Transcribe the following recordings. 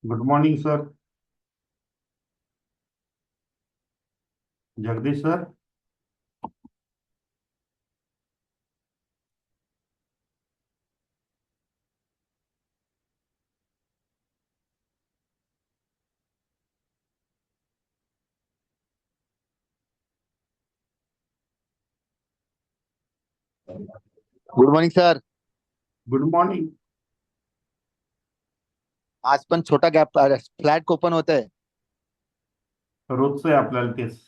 Good morning sir. Jagdish sir. Good morning sir. Good morning. आज पण छोटा गॅप फ्लॅट ओपन होत आहे. रोजचं आहे आपल्याला तेच.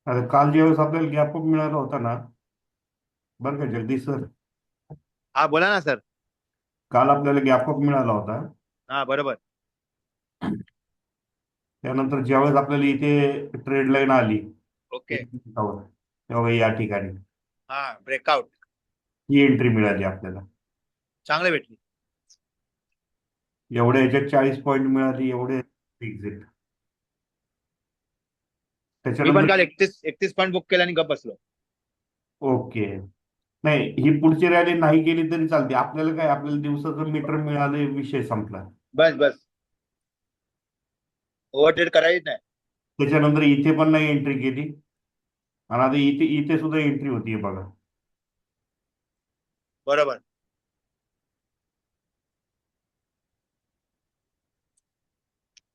आता काल ज्यावेळेस आपल्याला गॅप अप मिळाला होता ना, बरं का जगदीश सर. हा, बोला ना सर. काल आपल्याला गॅप अप मिळाला होता. हा, बरोबर. त्यानंतर ज्यावेळेस आपल्याला इथे ट्रेड लाईन आली ओके. एक मिनिटावर, तेव्हा या ठिकाणी हा, ब्रेकआउट ही एंट्री मिळाली आपल्याला. चांगले भेटली. एवढ्या ह्याच्यात 40 पॉईंट मिळाली, एवढे एक्झिट. मी पण त्याच्यानंतर काल 31 पॉईंट बुक केला आणि गप बसलो. ओके. नाही, ही पुढची रॅली नाही केली तरी चालते आपल्याला. काय, आपल्याला दिवसाचं मीटर मिळालं, विषय संपला. बस बस. ओव्हर ट्रेड करायच नाही. त्याच्यानंतर इथे पण नाही एंट्री केली. आणि आता इथे इथे सुद्धा एंट्री होतीये बघा. बरोबर.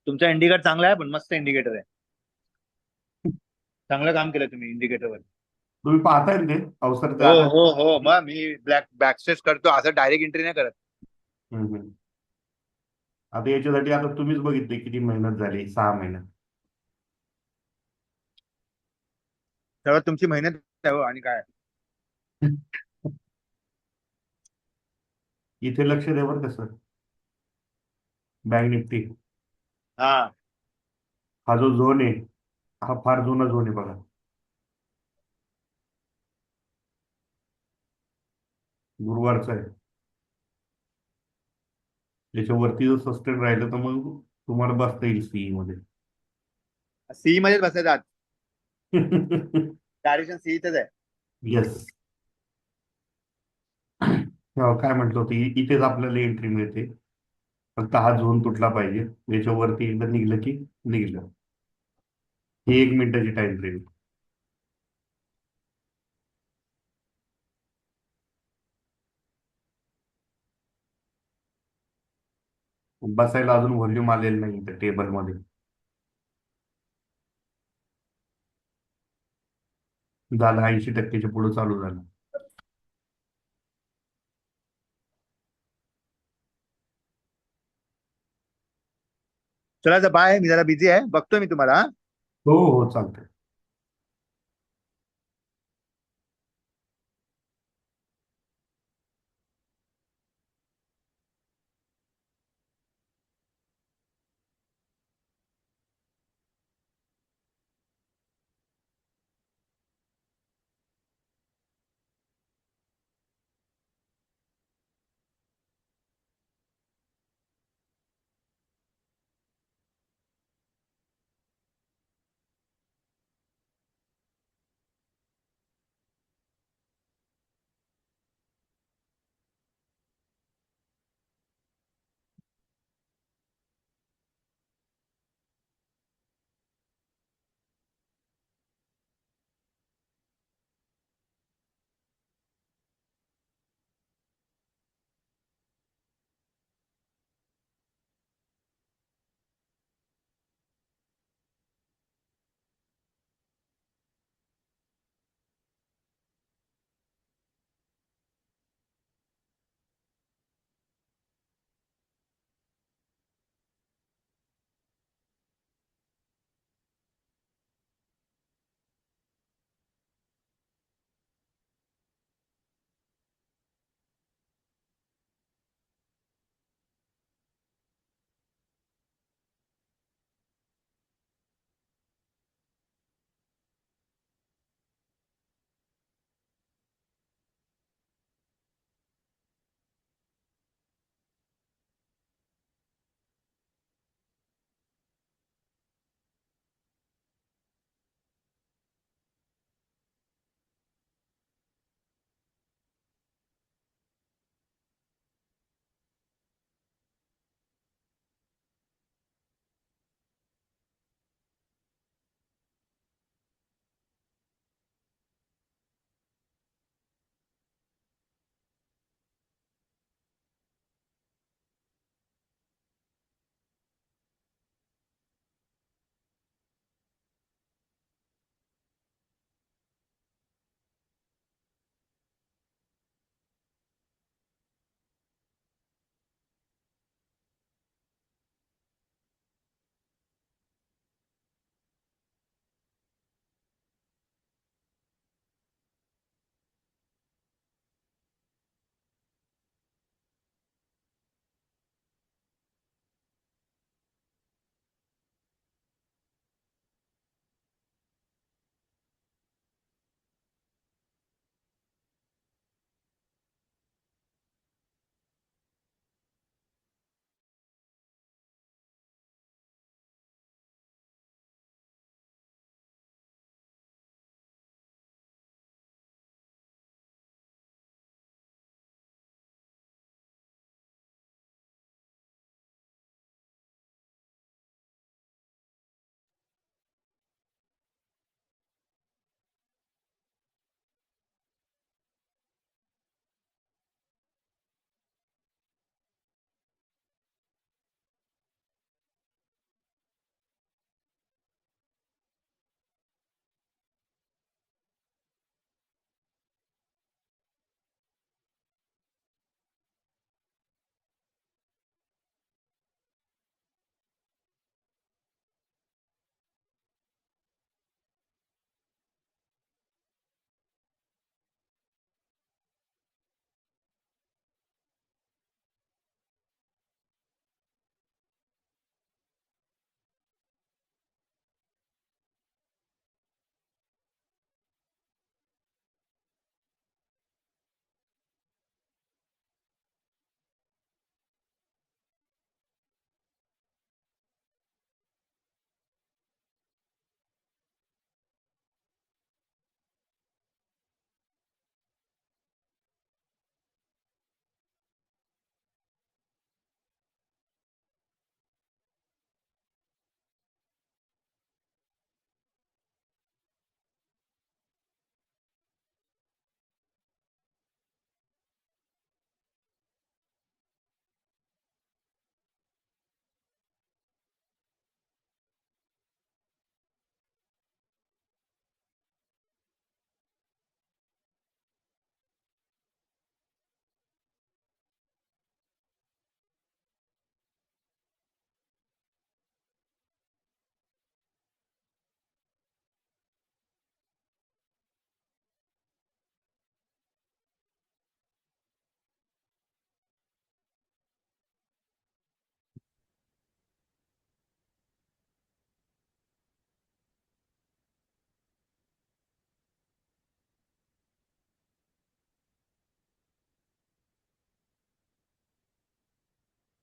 तुमचा इंडिकेटर चांगला आहे, पण मस्त इंडिकेटर आहे. चांगलं काम केलं तुम्ही इंडिकेटरवर. तुम्ही पाहताय ना ते अवसर हो आता. हो हो, मग मी बॅकस्टेज करतो, असं डायरेक्ट एंट्री नाही करत. हम्म, हम्म. आता याच्यासाठी आता तुम्हीच बघितले किती मेहनत झाली, 6 महिन्यात. तेव्हा तुमची मेहनत आहे हो, आणि काय. इथे लक्ष द्या बरं का सर. बँक निफ्टी, हा, हा जो झोन आहे, हा फार जुना झोन आहे बघा. गुरुवारचा आहे. याच्यावरती जर सस्टेन राहिलं तर मग तुम्हाला बसता येईल सीई मध्ये. सी मध्येच बसायचं आज. डायरेक्शन सीच आहे. येस. काय म्हटलं होतं, इथेच आपल्याला एंट्री मिळते. फक्त हा झोन तुटला पाहिजे. याच्यावरती एकदा निघलं की निघलं. ही 1 मिनिटाची टाइम फ्रेम. बसायला अजून व्हॉल्यूम आलेलं नाही त्या टेबलमध्ये. झालं, 80%च्या पुढे चालू झालं. चला तर बाय, मी जरा बिझी आहे, बघतो मी तुम्हाला, हा? हो हो, चालतंय.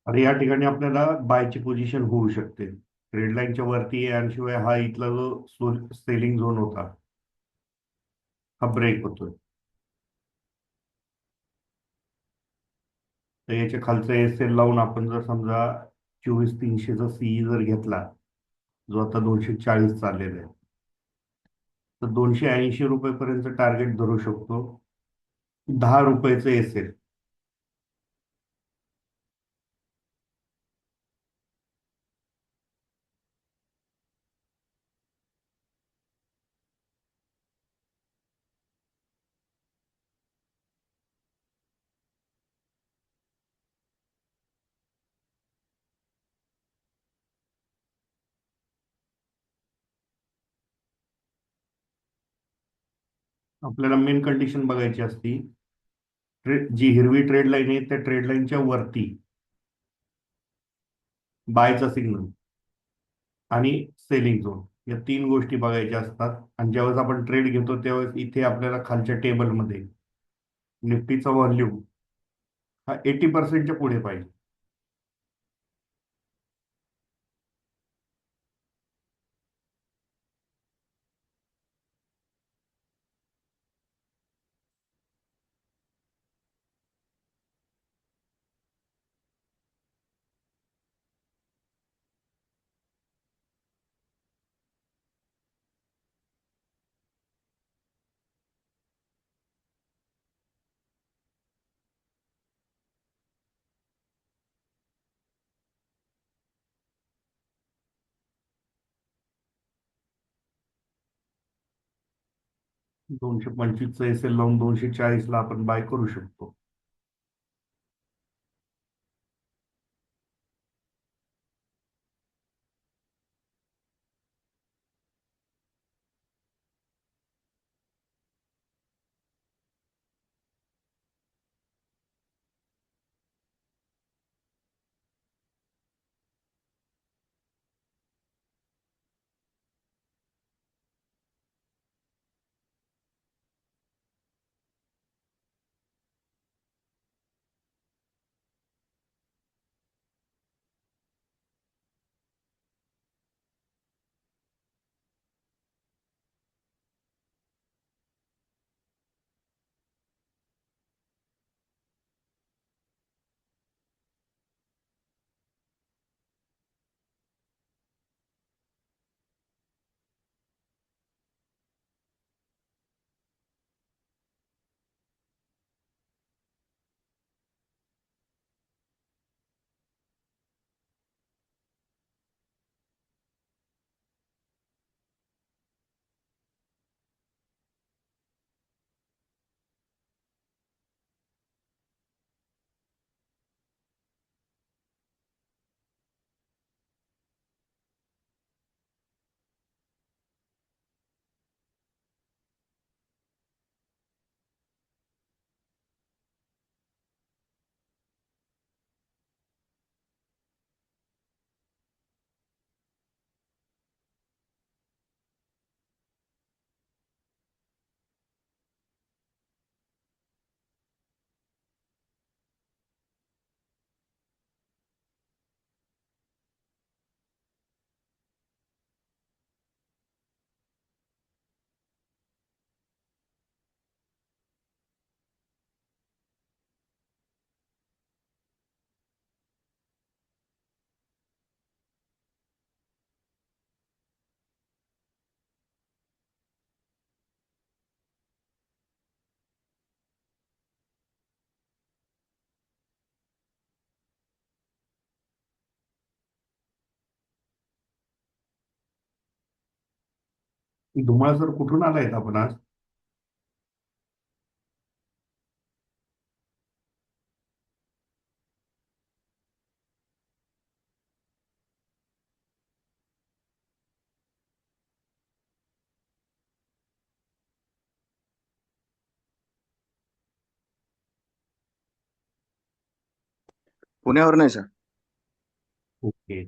आणि या ठिकाणी आपल्याला बायची पोझिशन होऊ शकते. ट्रेड लाईनच्या वरती आहे आणि शिवाय हा इथला जो सेलिंग झोन होता हा ब्रेक होतोय. तर याच्या खालचं एस एल लावून आपण जर समजा 24,300चा सीई जर घेतला, जो आता 240 चाललेला आहे, तर 280 रुपयेपर्यंत टार्गेट धरू शकतो. 10 रुपयाचं एस एल. आपल्याला मेन कंडिशन बघायची असती. जी हिरवी ट्रेड लाईन आहे त्या ट्रेड लाईनच्या वरती बायचा सिग्नल आणि सेलिंग झोन, या तीन गोष्टी बघायच्या असतात. आणि ज्यावेळेस आपण ट्रेड घेतो त्यावेळेस इथे आपल्याला खालच्या टेबलमध्ये निफ्टीचा व्हॉल्यूम हा 80%च्या पुढे पाहिजे. 225चं एस एल लावून 240ला आपण बाय करू शकतो. धुमाळ सर कुठून आलायत आपण आज? पुण्यावर नाही सर. ओके.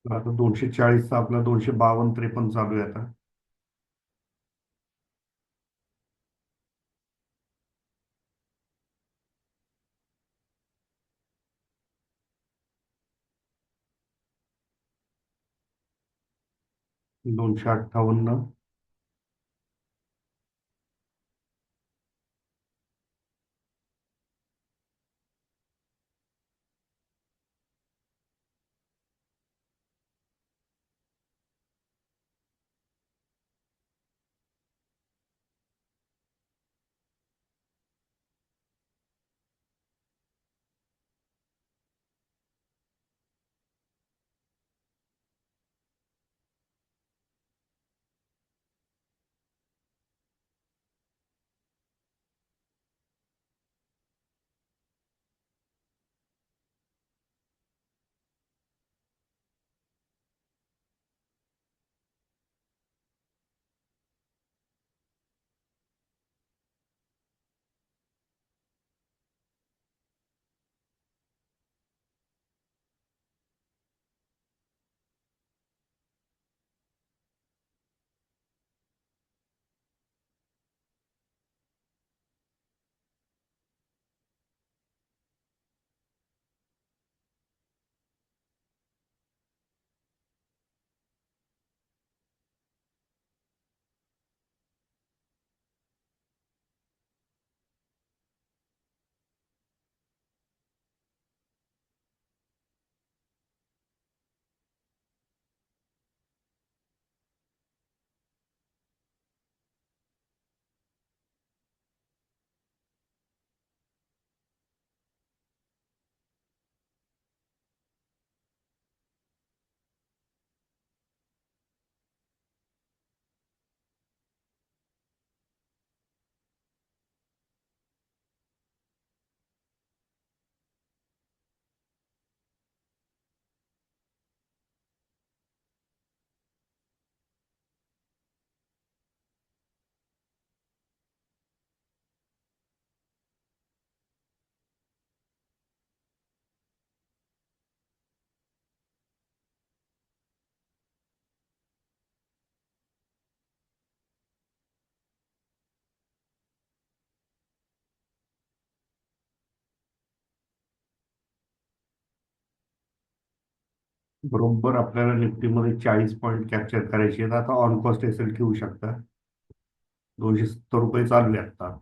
आता 240चा आपला 252-53 चालू आहे आता. 258. बरोबर आपल्याला निफ्टीमध्ये 40 पॉईंट कॅप्चर करायचे आहेत. आता ऑन कॉस्ट एसएल ठेवू शकता. ₹270 चालू आहे आता.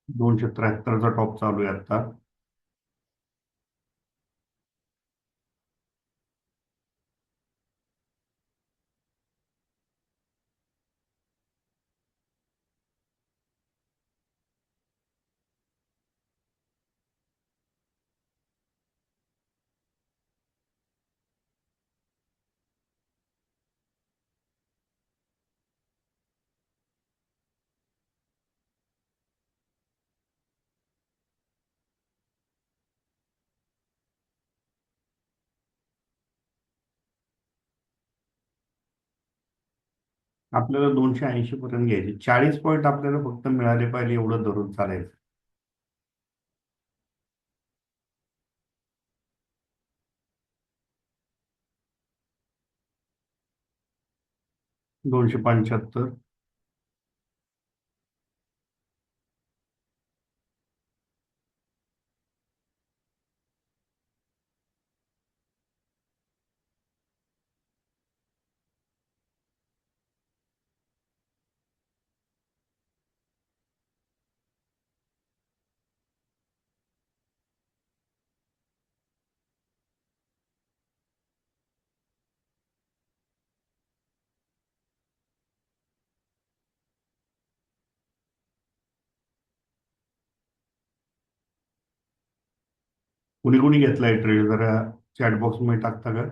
273चा टॉप चालू आहे आता. आपल्याला 280 पर्यंत घ्यायचे, 40 पॉईंट आपल्याला फक्त मिळाले पाहिजे, एवढं धरून चालायचं. 275. कुणी कुणी घेतलाय ट्रेड, जरा चॅट बॉक्स मध्ये टाकता का?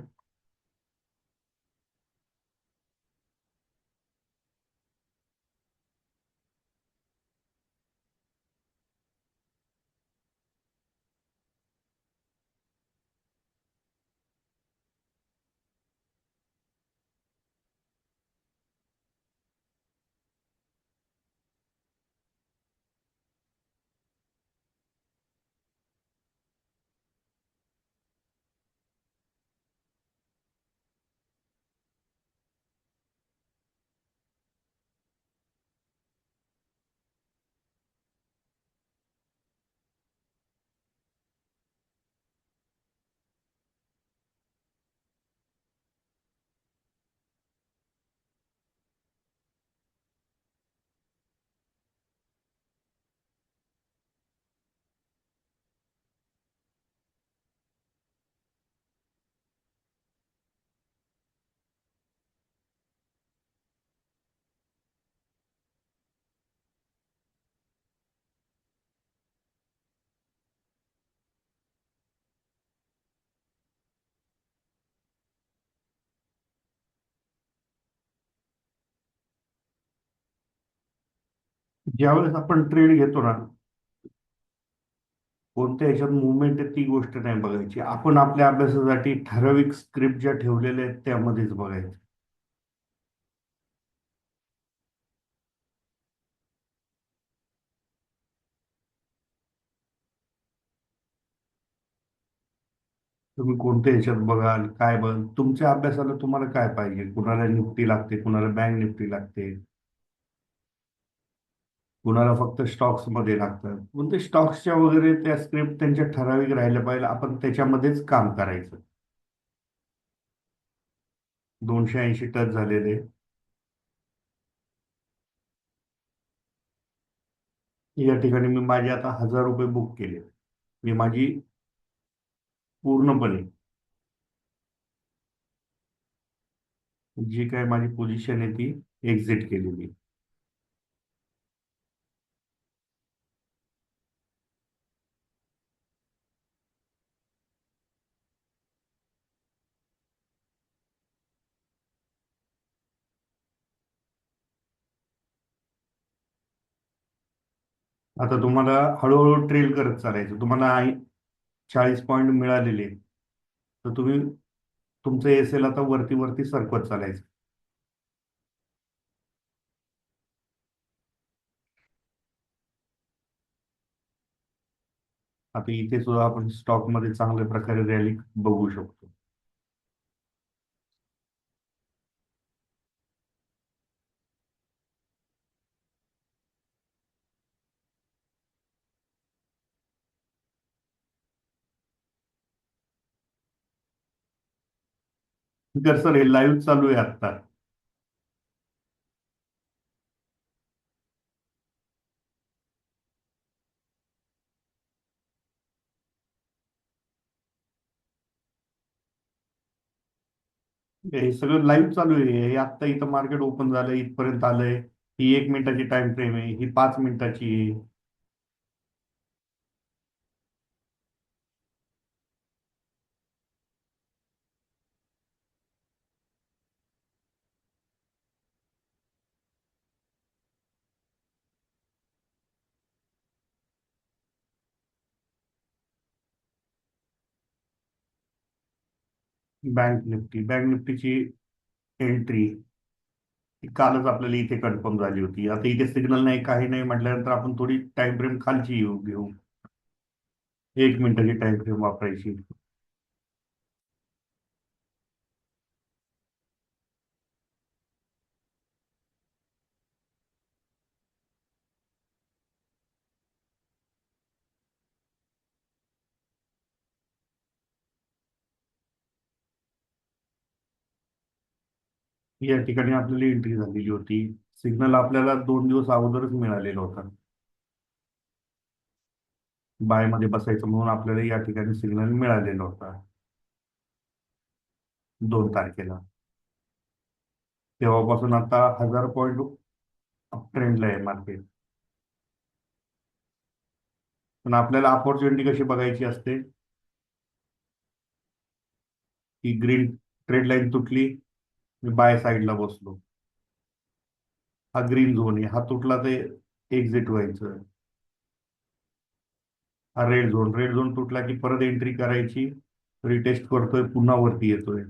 ज्यावेळेस आपण ट्रेड घेतो ना, कोणत्या ह्याच्यात मुवमेंट आहे ती गोष्ट नाही बघायची. आपण आपल्या अभ्यासासाठी ठराविक स्क्रिप्ट ज्या ठेवलेल्या आहेत त्यामध्येच बघायचं. तुम्ही कोणत्या ह्याच्यात बघाल, काय बघाल, तुमच्या अभ्यासाला तुम्हाला काय पाहिजे. कुणाला निफ्टी लागते, कुणाला बँक निफ्टी लागते, कुणाला फक्त स्टॉक्स मध्ये लागतात. पण ते स्टॉक्सच्या वगैरे त्या स्क्रिप्ट त्यांच्या ठराविक राहिल्या पाहिजे, आपण त्याच्यामध्येच काम करायचं. 280 टच झालेले. या ठिकाणी मी माझे आता 1000 रुपये बुक केले. मी माझी पूर्णपणे जी काय माझी पोझिशन आहे ती एक्झिट केलेली. आता तुम्हाला हळूहळू ट्रेल करत चालायचं. तुम्हाला 40 पॉईंट मिळालेले, तर तुम्ही तुमचं एस एल आता वरती वरती सरकवत चालायचं. आता इथे सुद्धा आपण स्टॉक मध्ये चांगल्या प्रकारे रॅली बघू शकतो. तर सर हे लाईव्ह चालू आहे आता. हे सगळं लाईव्ह चालू आहे. हे आत्ता इथं मार्केट ओपन झालंय, इथपर्यंत आलंय. ही 1 मिनिटाची टाइम फ्रेम आहे, ही 5 मिनिटाची आहे. बँक निफ्टीची एंट्री कालच आपल्याला इथे कन्फर्म झाली होती. आता इथे सिग्नल नाही, काही नाही म्हटल्यानंतर आपण थोडी टाइम फ्रेम खालची घेऊ. 1 मिनिटाची टाइम फ्रेम वापरायची. या ठिकाणी आपल्याला एंट्री झालेली होती. सिग्नल आपल्याला 2 दिवस अगोदरच मिळालेला होता. बाय मध्ये बसायचं म्हणून आपल्याला या ठिकाणी सिग्नल मिळालेला होता 2 तारखेला. तेव्हापासून आता 1000 पॉईंट ट्रेंडला आहे मार्केट. पण आपल्याला अपॉर्च्युनिटी कशी बघायची असते? की ग्रीन ट्रेड लाईन तुटली, मी बाय साईडला बसलो. हा ग्रीन झोन आहे, हा तुटला तर एक्झिट व्हायचं. हा रेड झोन तुटला की परत एंट्री करायची. रिटेस्ट करतोय, पुन्हा वरती येतोय.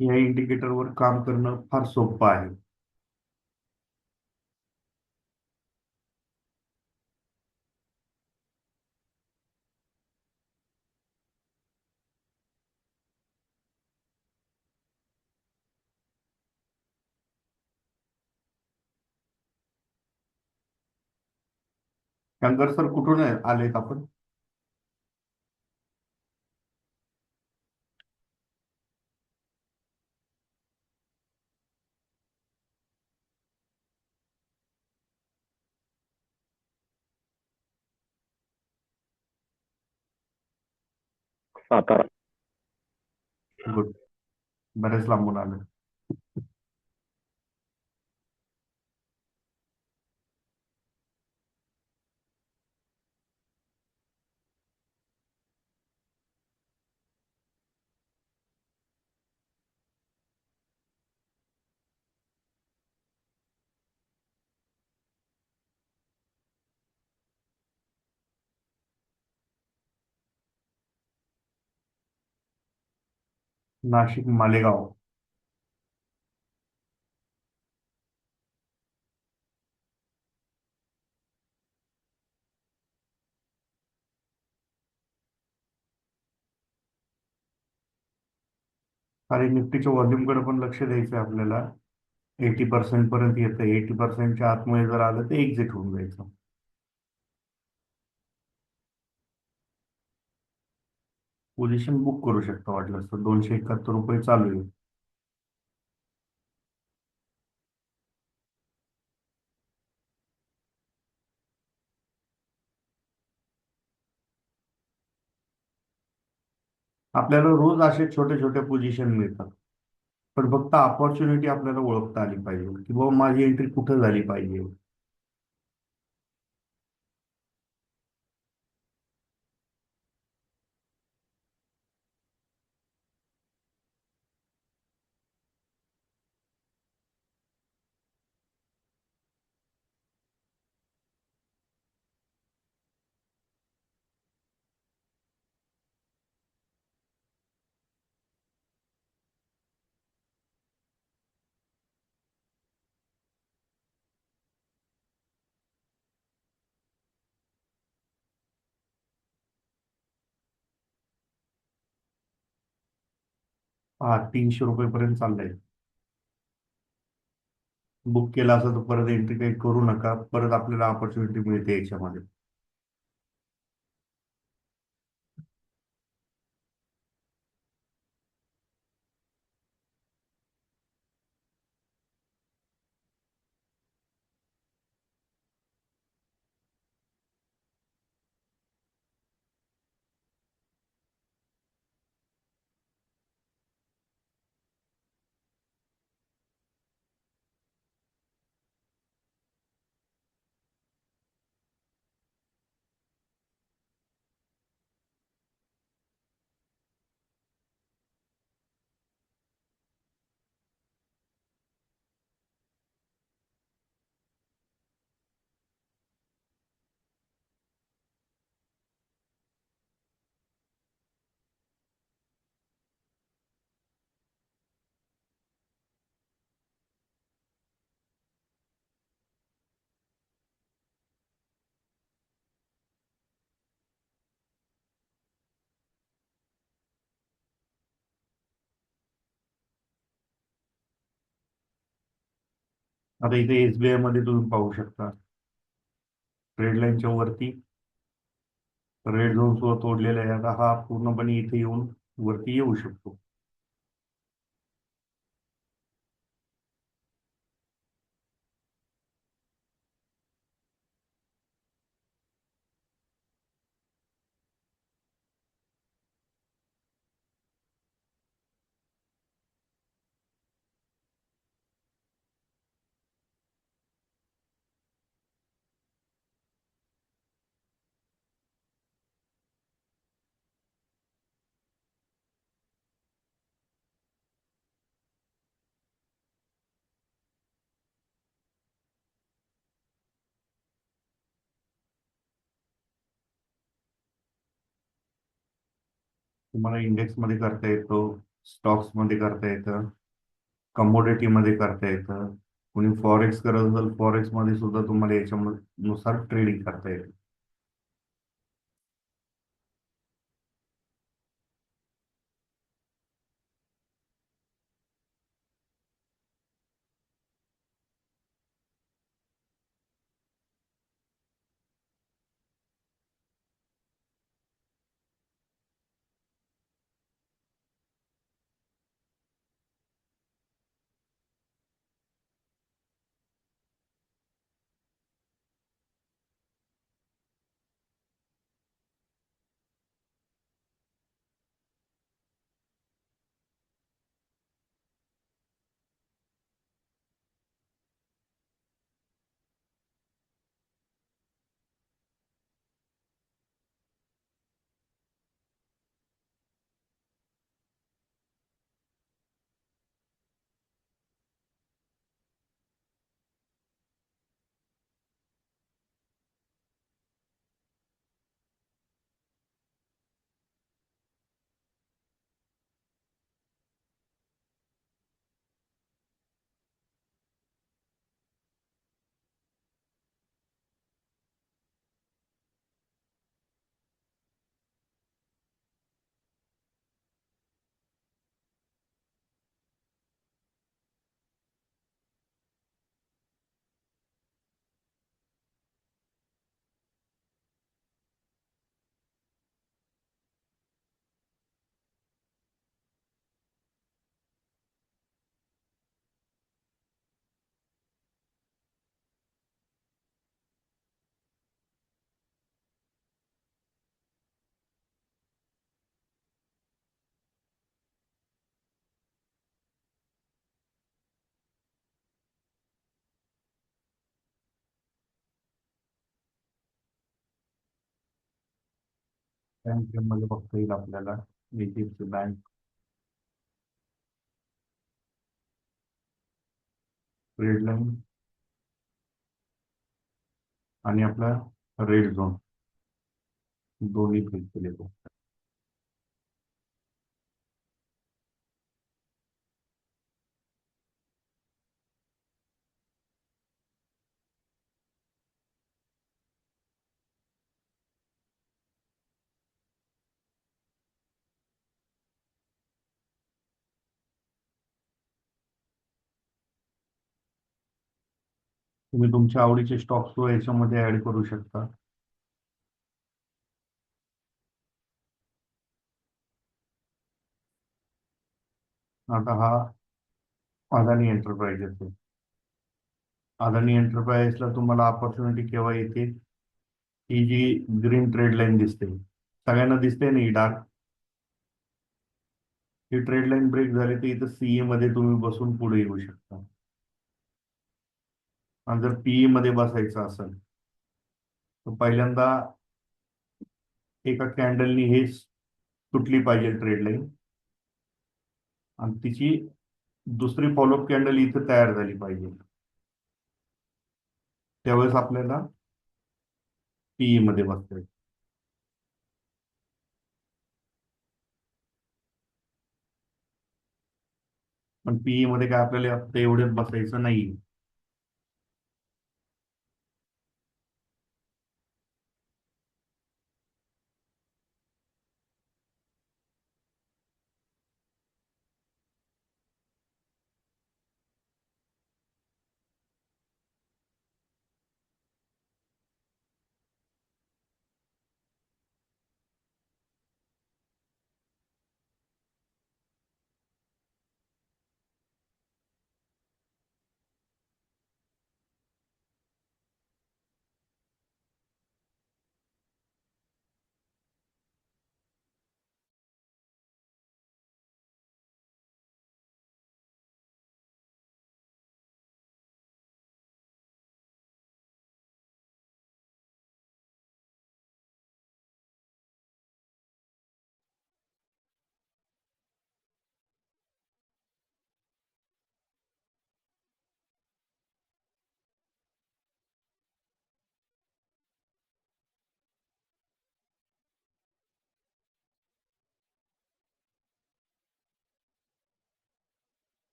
या इंडिकेटरवर काम करणं फार सोपं आहे. शंकर सर, कुठून आलेत आपण? सातारा. गुड. बरेच लांबून आले. नाशिक मालेगाव. आणि निफ्टीच्या व्हॉल्यूमकडे पण लक्ष द्यायचं आहे आपल्याला. 80% पर्यंत येतं, 80%च्या आतमध्ये जर आलं तर एक्झिट होऊन जायचं. पोझिशन बुक करू शकता वाटलं तर. 271 रुपये चालू आहे. आपल्याला रोज असे छोटे छोटे पोझिशन मिळतात. पण फक्त अपॉर्च्युनिटी आपल्याला ओळखता आली पाहिजे, की बाबा माझी एंट्री कुठं झाली पाहिजे. हा 300 रुपयेपर्यंत चाललंय. बुक केला असं तर परत एंट्री काही करू नका, परत आपल्याला ऑपॉर्च्युनिटी मिळते याच्यामध्ये. आता इथे एसबीआय मध्ये तुम्ही पाहू शकता, ट्रेड लाईनच्या वरती रेड झोन सुद्धा तोडलेला आहे. आता हा पूर्णपणे इथे येऊन वरती येऊ शकतो. तुम्हाला इंडेक्स मध्ये करता येतो, स्टॉक्स मध्ये करता येतं, कमोडिटी मध्ये करता येतं. कोणी फॉरेक्स करत असेल, फॉरेक्स मध्ये सुद्धा तुम्हाला याच्यानुसार ट्रेडिंग करता येतं. बँकेमध्ये बघता येईल आपल्याला एचडीएफसी बँक, रेड लाईन आणि आपला रेड झोन दोन्ही क्लिक केले. तुम्ही तुमच्या आवडीचे स्टॉक्स याच्यामध्ये ऍड करू शकता. आता हा अदानी एंटरप्राइजेस आहे. अदानी एंटरप्राइजेसला तुम्हाला ऑपॉर्च्युनिटी केव्हा येते? ही जी ग्रीन ट्रेड लाईन दिसते, सगळ्यांना दिसते ना ही डार्क, ही ट्रेड लाईन ब्रेक झाली तर इथं सीए मध्ये तुम्ही बसून पुढे येऊ शकता. आणि जर पीई मध्ये बसायचं असेल तर पहिल्यांदा एका कॅन्डलनी हे तुटली पाहिजे ट्रेड लाईन, आणि तिची दुसरी फॉलोअप कॅन्डल इथं तयार झाली पाहिजे. त्यावेळेस आपल्याला पीई मध्ये बसता येईल. पण पीई मध्ये काय आपल्याला आता एवढ्यात बसायचं नाही.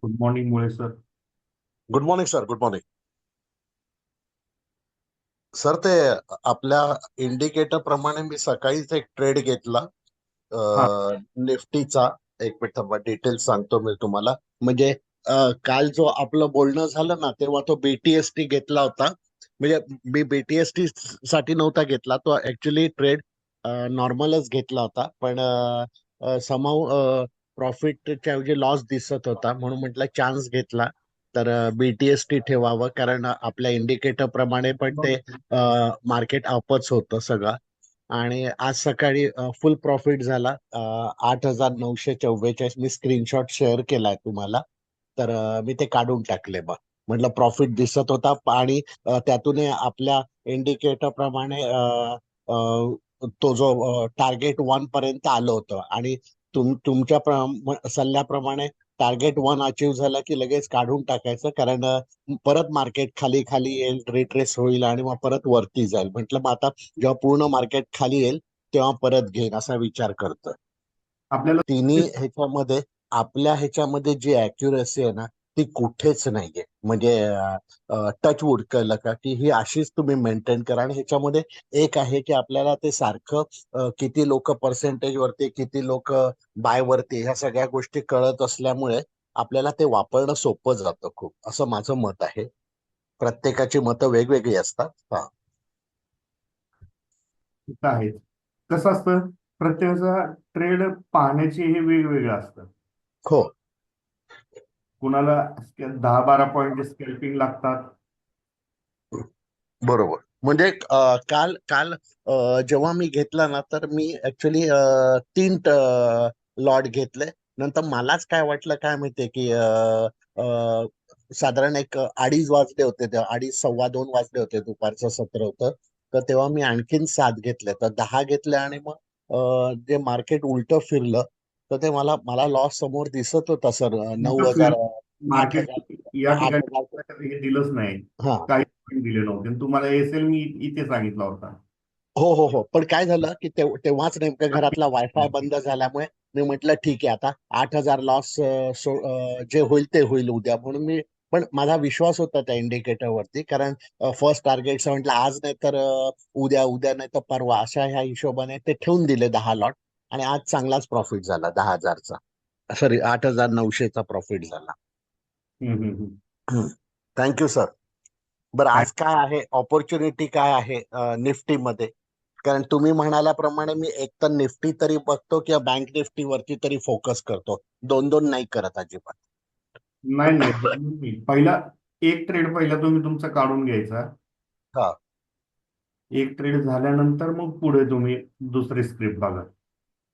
गुड मॉर्निंग मुळे sir. Good morning sir. Good morning sir. ते आपल्या इंडिकेटर प्रमाणे मी सकाळीच एक ट्रेड घेतला हा, निफ्टीचा. एक मिनिट थांबा, डिटेल्स सांगतो मी तुम्हाला. म्हणजे काल जो आपलं बोलणं झालं ना, तेव्हा तो बीटीएसटी घेतला होता. म्हणजे मी बीटीएसटी साठी नव्हता घेतला तो, ऍक्च्युली ट्रेड नॉर्मलच घेतला होता. पण समाव प्रॉफिटच्या ऐवजी लॉस दिसत होता, म्हणून म्हटलं चान्स घेतला. तर बीटीएसटी ठेवावं, कारण आपल्या इंडिकेटर प्रमाणे पण ते मार्केट अपच होतं सगळं. आणि आज सकाळी फुल प्रॉफिट झाला, 8,944. मी स्क्रीनशॉट शेअर केलाय तुम्हाला. तर मी ते काढून टाकले. मग म्हटलं प्रॉफिट दिसत होता, आणि त्यातून आपल्या इंडिकेटर प्रमाणे तो जो टार्गेट 1 पर्यंत आलं होतं. आणि तुमच्या सल्ल्याप्रमाणे टार्गेट 1 अचीव्ह झाला की लगेच काढून टाकायचं, कारण परत मार्केट खाली खाली येईल, रिट्रेस होईल, आणि मग परत वरती जाईल. म्हटलं मग आता जेव्हा पूर्ण मार्केट खाली येईल तेव्हा परत घेईन असा विचार करतोय. आपल्याला तिन्ही ह्याच्यामध्ये आपल्या ह्याच्यामध्ये जी अॅक्युरसी आहे ना, ती कुठेच नाहीये. म्हणजे टच वूड, कळलं का, की ही अशीच तुम्ही मेंटेन करा. आणि ह्याच्यामध्ये एक आहे की आपल्याला ते सारखं किती लोक पर्सेंटेज वरती, किती लोक बाय वरती, ह्या सगळ्या गोष्टी कळत असल्यामुळे आपल्याला ते वापरणं सोपं जातं खूप, असं माझं मत आहे. प्रत्येकाची मतं वेगवेगळी असतात. हा. तिथं आहे. कसं असतं, प्रत्येकाचा ट्रेड पाहण्याचे हे वेगवेगळं असतं. हो. कुणाला 10-12 पॉईंटचे स्कॅल्पिंग लागतात. बरोबर. म्हणजे काल काल जेव्हा मी घेतला ना, तर मी ऍक्च्युली 3 लॉट घेतले. नंतर मलाच काय वाटलं काय माहितीये की साधारण एक 2:30 वाजले होते, तेव्हा 2:30 2:15 वाजले होते, दुपारचं सत्र होतं. तर तेव्हा मी आणखीन 7 घेतले, तर 10 घेतले आणि मग जे मार्केट उलटं फिरलं तर ते मला मला लॉस समोर दिसत होता सर. 9,000 मार्केट 8,000 या 8,000. ठिकाणी हे दिलंच नाही, हा. काही point दिले नव्हते आणि तुम्हाला एसएल मी इथे सांगितला होता. हो हो हो, पण काय झालं की तेव्हाच नेमकं घरातला वायफाय बंद झाल्यामुळे मी म्हटलं ठीक आहे, आता 8,000 लॉस जे होईल ते होईल उद्या, म्हणून मी. पण माझा विश्वास होता त्या इंडिकेटर वरती, कारण फर्स्ट टार्गेट म्हटलं आज नाही तर उद्या, उद्या नाही तर परवा, अशा ह्या हिशोबाने ते ठेवून दिले 10 लॉट. आणि आज चांगलाच प्रॉफिट झाला 10,000चा, सॉरी 8,900चा प्रॉफिट झाला. हम्म, हम्म, हम्म. Thank you sir. बरं, काय आज काय आहे ऑपॉर्च्युनिटी, काय आहे निफ्टीमध्ये? कारण तुम्ही म्हणाल्याप्रमाणे मी एक तर निफ्टी तरी बघतो किंवा बँक निफ्टी वरती तरी फोकस करतो, दोन दोन नाही करत अजिबात. नाही नाही, नाही. पहिला एक ट्रेड पहिला तुम्ही तुमचा काढून घ्यायचा. हा, एक ट्रेड झाल्यानंतर मग पुढे तुम्ही दुसरी स्क्रिप्ट बघा.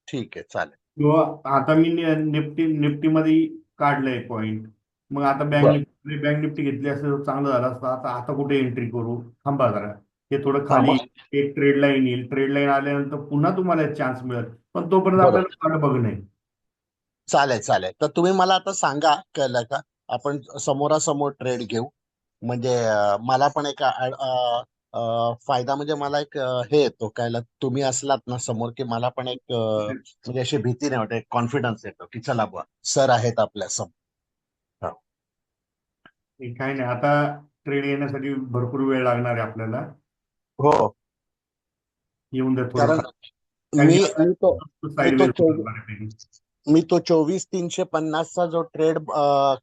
ठीक आहे, चालेल. किंवा आता मी निफ्टीमध्ये काढलंय पॉईंट, मग आता बर. बँक निफ्टी घेतली असेल तर चांगलं झालं असतं. आता आता कुठे एंट्री करू, थांबा जरा, हे थोडं हा, खाली मग येईल. एक ट्रेड लाईन येईल, ट्रेड लाईन आल्यानंतर पुन्हा तुम्हाला चान्स मिळेल, पण तोपर्यंत बरोबर, आपल्याला वाट बघणे. चालेल चालेल. तर तुम्ही मला आता सांगा, कळलं का? आपण समोरासमोर ट्रेड घेऊ, म्हणजे मला पण एक फायदा, म्हणजे मला एक हे येतो, काय तुम्ही असलात ना समोर, की मला पण एक म्हणजे अशी भीती नाही वाटत, कॉन्फिडन्स येतो की चला बुवा, सर आहेत आपल्या समोर. हा. हे काय नाही, आता ट्रेड येण्यासाठी भरपूर वेळ लागणार आहे आपल्याला. हो, येऊन द्या थोडं कारण कारण मी की मी तो मी तो साईडवेज होणार 24 बऱ्यापैकी. मी तो 24,350चा जो ट्रेड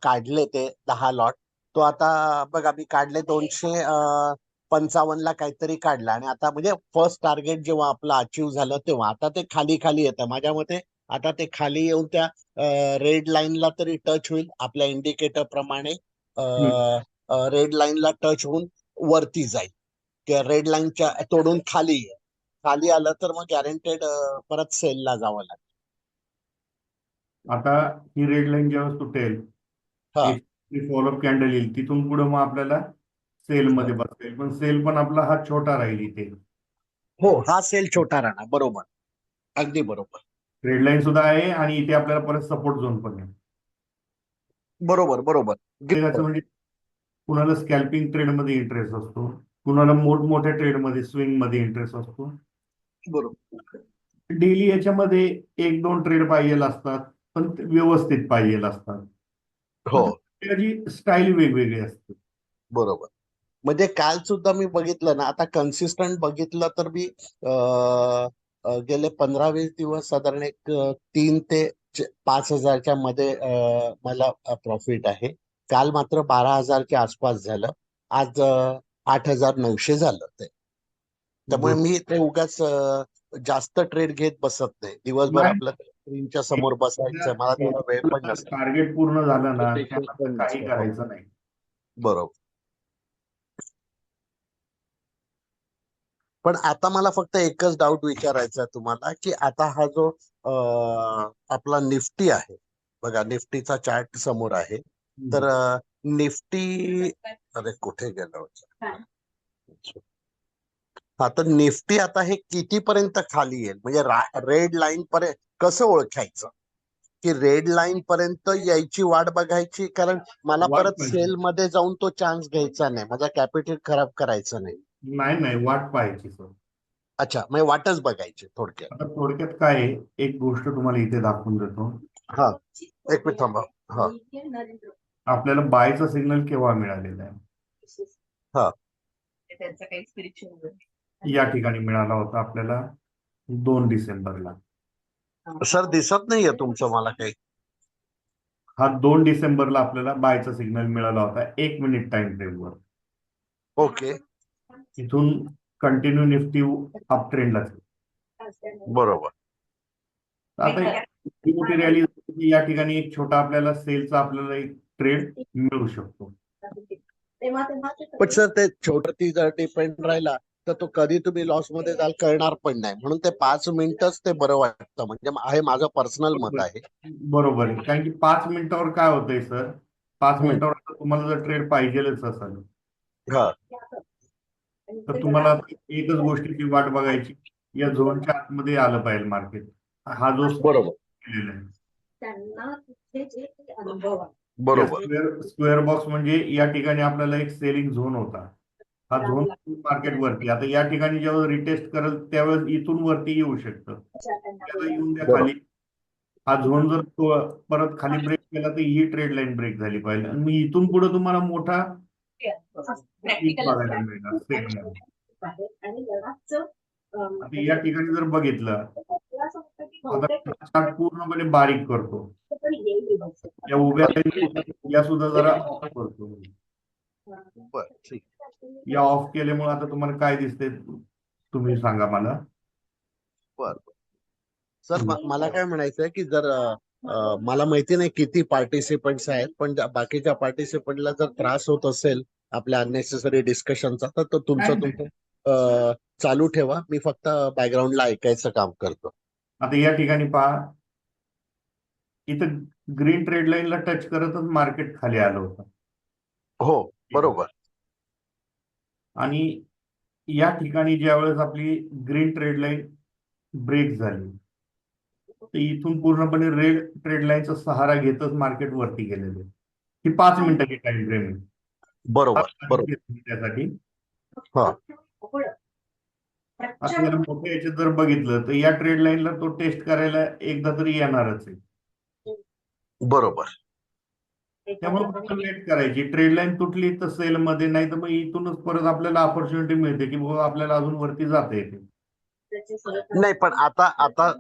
काढले ते 10 लॉट, तो आता बघा, मी काढले 255ला काहीतरी काढला, आणि आता म्हणजे फर्स्ट टार्गेट जेव्हा आपलं अचीव झालं तेव्हा आता ते खाली खाली येतं माझ्या मते. आता ते खाली येऊन त्या रेड लाईनला तरी टच होईल, आपल्या इंडिकेटर प्रमाणे हम्म. रेड लाईनला टच होऊन वरती जाईल, किंवा रेड लाईनच्या तोडून खाली येईल. खाली आलं तर मग गॅरंटेड परत सेलला जावं लागेल. आता ही रेड लाईन जेव्हा सुटेल, हा, एक फॉलोअप कॅन्डल येईल, तिथून पुढे मग आपल्याला सेल हा. मध्ये बसता पण सेल पण आपला हा छोटा राहील इथे. हो, हा सेल छोटा राहणार, बरोबर, अगदी बरोबर. रेड लाईन सुद्धा आहे आणि इथे आपल्याला परत सपोर्ट झोन पण आहे. बरोबर बरोबर. त्याचं म्हणजे कुणाला स्कॅल्पिंग ट्रेड मध्ये इंटरेस्ट असतो, कुणाला मोठमोठ्या ट्रेड मध्ये, स्विंग मध्ये इंटरेस्ट असतो. बरोबर. डेली याच्यामध्ये एक दोन ट्रेड पाहिजे असतात, पण ते व्यवस्थित पाहिजे असतात. हो, मग त्याची स्टाईल वेगवेगळी असते. बरोबर. म्हणजे काल सुद्धा मी बघितलं ना, आता कन्सिस्टंट बघितलं तर मी गेले 15-20 दिवस साधारण एक 3 ते 5 हजारच्या मध्ये मला प्रॉफिट आहे. काल मात्र 12,000च्या आसपास झालं. आज 8,900 झालं ते. त्यामुळे गुड. मी ते उगाच जास्त ट्रेड घेत बसत नाही. दिवसभर नाही, आपलं स्क्रीनच्या समोर बसायचं, मला तेवढा वेळ पण नसतो. टार्गेट पूर्ण झालं ना, पेशन्स त्यानंतर पण काही नसतो. हो, करायचं नाही. बरोबर. पण आता मला फक्त एकच डाऊट विचारायचा आहे तुम्हाला, की आता हा जो आपला निफ्टी आहे, बघा निफ्टीचा चार्ट समोर आहे, तर निफ्टी, अरे कुठे गेलं होतं? हा, तर निफ्टी आता हे कितीपर्यंत खाली येईल, म्हणजे रेड लाईन पर्यंत कसं ओळखायचं, की रेड लाईन पर्यंत यायची वाट बघायची? कारण मला वाट परत पाहिजे. सेल मध्ये जाऊन तो चान्स घ्यायचा नाही, माझा कॅपिटल खराब करायचा नाही. नाही नाही, वाट पाहायची सर. अच्छा, म्हणजे वाटच बघायची थोडक्यात. आता थोडक्यात काय आहे, एक गोष्ट तुम्हाला इथे दाखवून देतो. हा, एक मिनिट थांबा. हा, आपल्याला बायचा सिग्नल केव्हा मिळालेला आहे? हा. या ठिकाणी मिळाला होता आपल्याला 2 डिसेंबरला. सर दिसत नाहीये तुमचं मला काही. हा 2 डिसेंबरला आपल्याला बायचा सिग्नल मिळाला होता, 1 मिनिट टाइम फ्रेमवर. ओके, इथून कंटिन्यू निफ्टी अप ट्रेंडलाच आहे. बरोबर. आता एक मोठी रॅली या ठिकाणी एक छोटा आपल्याला सेलचा आपल्याला एक ट्रेड मिळू शकतो. पण सर ते छोटी जर डिपेंड राहिला तर तो कधी तुम्ही लॉस मध्ये जाल कळणार पण नाही, म्हणून ते 5 मिनिटच ते बरं वाटतं. म्हणजे हे माझं पर्सनल मत बरोबर आहे. बरोबर आहे. कारण की 5 मिनिटावर काय होतंय सर, पाच हम्म. मिनिटावर आता तुम्हाला जर ट्रेड पाहिजेलच असेल हा. तर तुम्हाला एकच गोष्टीची वाट बघायची, या झोनच्या आतमध्ये आलं पाहिजे मार्केट. हा जो बरोबर केलेला आहे या बरोबर स्क्वेअर बॉक्स म्हणजे या ठिकाणी आपल्याला एक सेलिंग झोन होता. हा झोन मार्केट वरती, आता या ठिकाणी जेव्हा रिटेस्ट करेल त्यावेळेस इथून वरती येऊ शकतं. त्याला येऊन द्या बरोबर खाली. हा झोन जर परत खाली ब्रेक केला तर ही ट्रेड लाईन ब्रेक झाली पाहिजे आणि मग इथून पुढे तुम्हाला मोठा पीक बघायला मिळणार सेलमध्ये. आता या ठिकाणी जर बघितलं, आता चार्ट पूर्णपणे बारीक करतो, या उभ्या लाईन या सुद्धा जरा ऑफ करतो. बर ठीक. या ऑफ केल्यामुळे आता तुम्हाला काय दिसतंय तुम्ही सांगा मला. बर सर, मला काय म्हणायचं आहे की जर मला माहिती नाही किती पार्टिसिपंट्स आहेत, पण बाकीच्या पार्टिसिपंटला जर त्रास होत असेल आपल्या अननेसेसरी डिस्कशनचा, तर तो नाही, तुमचं नाही. तुमचं चालू ठेवा. मी फक्त बॅकग्राऊंडला ऐकायचं काम करतो. आता या ठिकाणी पहा, इथं ग्रीन ट्रेड लाईनला टच करतच मार्केट खाली आलं होतं हो बरोबर. आणि या ठिकाणी ज्यावेळेस आपली ग्रीन ट्रेड लाईन ब्रेक झाली तर इथून पूर्णपणे रेड ट्रेड लाईनचा सहारा घेतच मार्केट वरती गेलेलं आहे. ही 5 मिनिटाची टाइम फ्रेम आहे. बरोबर बरोबर. त्यासाठी हा. आता जर मोठ्या याच्यात जर बघितलं तर या ट्रेड लाईनला तो टेस्ट करायला एकदा तरी येणारच आहे. बरोबर त्यामुळे फक्त वेट करायची, ट्रेड लाईन तुटली तर सेल मध्ये, नाही तर मग इथूनच परत आपल्याला ऑपॉर्च्युनिटी मिळते की बाबा आपल्याला अजून वरती जाता येते. नाही, पण आता आता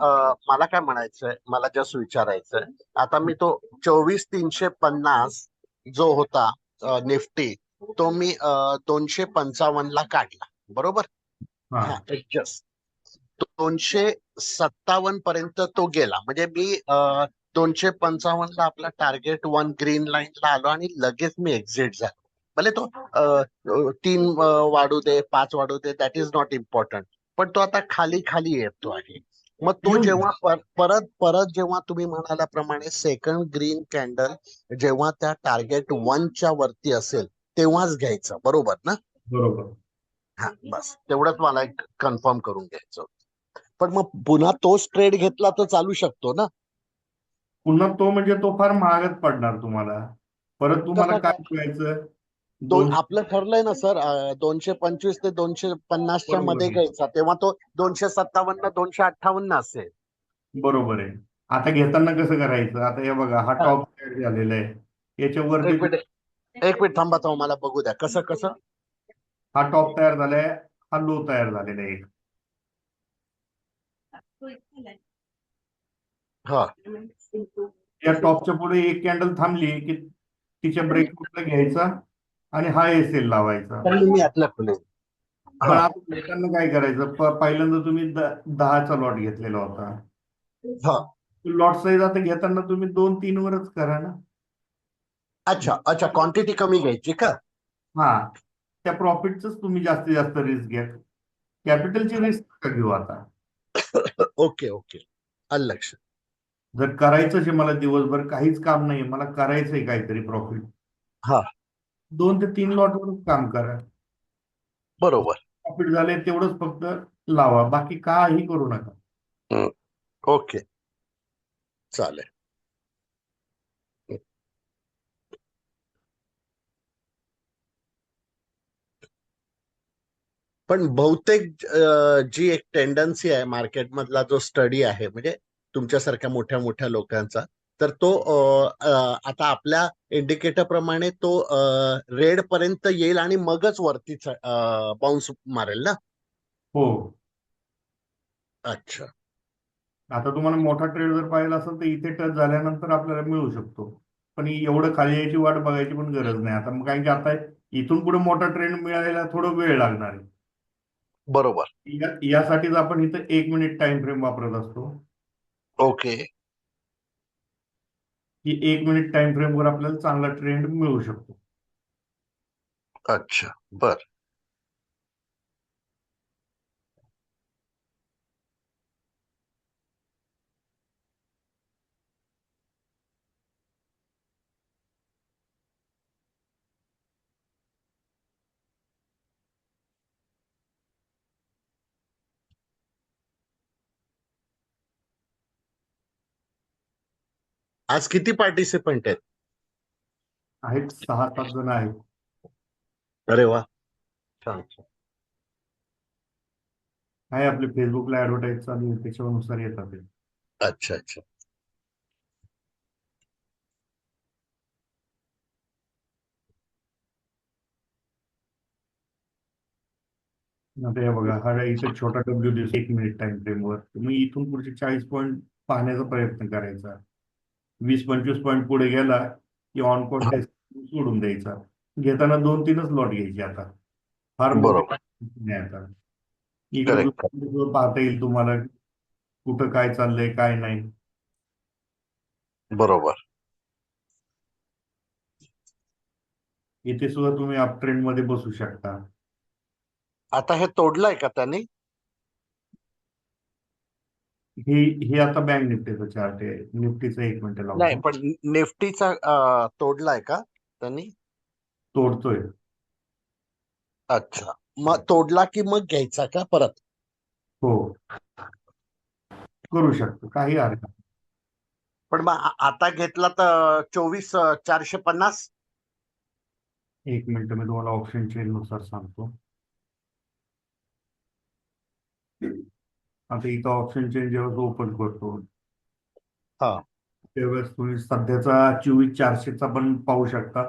मला काय म्हणायचंय, मला जस्ट विचारायचंय. आता मी तो 24,350 जो होता निफ्टी, तो मी 255 ला काढला, बरोबर. हा हा जस्ट 257 पर्यंत तो गेला. म्हणजे मी 255 ला आपला टार्गेट 1 ग्रीन लाईनला आलो आणि लगेच मी एक्झिट झालो. भले तो 3 वाढू दे, 5 वाढू दे, दॅट इज नॉट इम्पॉर्टंट. पण तो आता खाली खाली येतो आहे. मग तो येऊन जेव्हा परत परत जेव्हा तुम्ही म्हणाल्याप्रमाणे सेकंड ग्रीन कॅन्डल जेव्हा त्या टार्गेट 1च्या वरती असेल तेव्हाच घ्यायचं, बरोबर ना. बरोबर. हा, बस तेवढंच मला एक कन्फर्म करून घ्यायचं. पण मग पुन्हा तोच ट्रेड घेतला तर चालू शकतो ना. पुन्हा तो म्हणजे तो फार महागच पडणार तुम्हाला. परत तुम्हाला कसा काय काय? करायचं, दोन आपलं ठरलंय ना सर, 225 ते 250च्या बरोबर मध्ये आहे. घ्यायचा, तेव्हा तो 257 258 असेल. बरोबर आहे. आता घेताना कसं करायचं, आता हे बघा हा हा, टॉप तयार झालेला आहे, याच्यावरती एक मिनिट एक मिनिट थांबा, थांबा, मला बघू द्या कसं कसं. हा टॉप तयार झालाय, हा लो तयार झालेला आहे. हा. या टॉपच्या पुढे एक कॅन्डल थांबली की तिच्या ब्रेकआउटला घ्यायचा आणि हा एसेल लावायचा. तर मी आतला खुले. पण हा. आता घेताना काय करायचं, पहिल्यांदा तुम्ही 10चा लॉट घेतलेला होता, हा. लॉट साईज आता घेताना तुम्ही 2-3 वरच करा ना. अच्छा अच्छा, क्वांटिटी कमी घ्यायची का. हा, त्या प्रॉफिटच तुम्ही जास्तीत जास्त रिस्क घ्या, कॅपिटलची रिस्क नका घेऊ आता. ओके ओके, आलं लक्ष. जर करायचंच आहे मला, दिवसभर काहीच काम नाही, मला करायचंय काहीतरी प्रॉफिट, हा 2 ते 3 लॉटवरच काम करा. बरोबर. प्रॉफिट झाले तेवढंच फक्त लावा, बाकी काही करू नका. हम्म, ओके चालेल. पण बहुतेक जी एक टेंडन्सी आहे मार्केटमधला जो स्टडी आहे, म्हणजे तुमच्यासारख्या मोठ्या मोठ्या लोकांचा, तर तो आता आपल्या इंडिकेटर प्रमाणे तो रेड पर्यंत येईल आणि मगच वरती बाउन्स मारेल ना. हो, अच्छा. आता तुम्हाला मोठा ट्रेड जर पाहिजे असेल तर इथे टच झाल्यानंतर आपल्याला मिळू शकतो, पण एवढं खाली यायची वाट बघायची पण गरज नाही आता. मग कारण की आता इथून पुढे मोठा ट्रेंड मिळायला थोडं वेळ लागणार आहे. बरोबर. यासाठीच आपण इथं 1 मिनिट टाइम फ्रेम वापरत असतो, ओके. की 1 मिनिट टाइम फ्रेम वर आपल्याला चांगला ट्रेंड मिळू शकतो. अच्छा बर. आज किती पार्टिसिपंट आहेत? आहेत 6-7 जण आहेत. अरे वा, छान छान. आहे आपले फेसबुकला ऍडव्हर्टाईज चालू आहे, त्याच्यानुसार येतात ते. अच्छा अच्छा. आता हे बघा, हा इथे छोटा डब्ल्यू दिवस 1 मिनिट टाइम फ्रेमवर. तुम्ही इथून पुढचे 40 पॉईंट पाहण्याचा प्रयत्न करायचा. 20-25 पॉईंट पुढे गेला की ऑन कोड हा, टेस्ट सोडून द्यायचा. घेताना 2-3च लॉट घ्यायचे आता. फार मोठे बरोबर. नाही आता. इकडे करेक्ट. दुसरं पाहता येईल तुम्हाला कुठं काय चाललंय काय नाही. बरोबर. इथे सुद्धा तुम्ही अप ट्रेंड मध्ये बसू शकता. आता हे तोडलंय का त्यांनी? हे हे आता बँक निफ्टीचं चार्ट आहे. निफ्टीचं 1 मिनिट नाही, लावतो. पण निफ्टीचा तोडलाय का त्यांनी? तोडतोय. अच्छा, मग तोडला की मग घ्यायचा का परत? हो, करू शकतो, काही हरकत नाही. पण मग आता घेतला तर 24,450. 1 मिनिट मी तुम्हाला ऑप्शन चेन नुसार सांगतो. आता इथं ऑप्शन चेन जेव्हा ओपन करतो हा, त्यावेळेस तुम्ही सध्याचा 24,400चा पण पाहू शकता.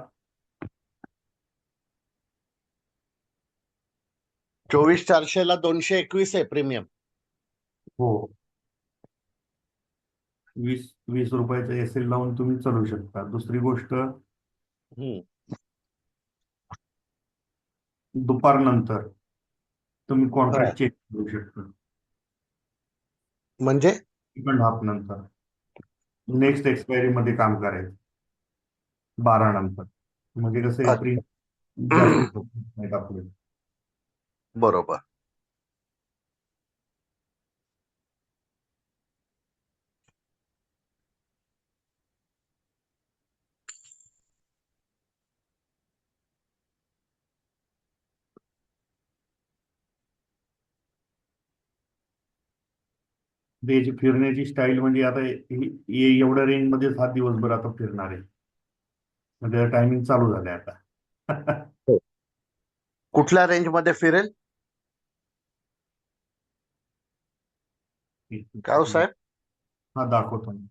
24,400 ला 221 आहे प्रीमियम. हो, 20 रुपयाचा एसएल लावून तुम्ही चालू शकता. दुसरी गोष्ट, हम्म. दुपारनंतर तुम्ही हा, कॉन्ट्रॅक्ट चेंज करू शकता. म्हणजे सेकंड हाफ नंतर नेक्स्ट एक्सपायरी मध्ये काम करायचं 12 नंतर. म्हणजे कसं अच्छा. प्रीमियम जास्त नाहीत आपले. बरोबर. त्याची फिरण्याची स्टाईल म्हणजे आता एवढ्या रेंज मध्ये 7 दिवसभर आता फिरणार आहे. म्हणजे टायमिंग चालू झालंय आता. हो. कुठल्या रेंज मध्ये फिरेल? काय हो साहेब? हा दाखवतो मी.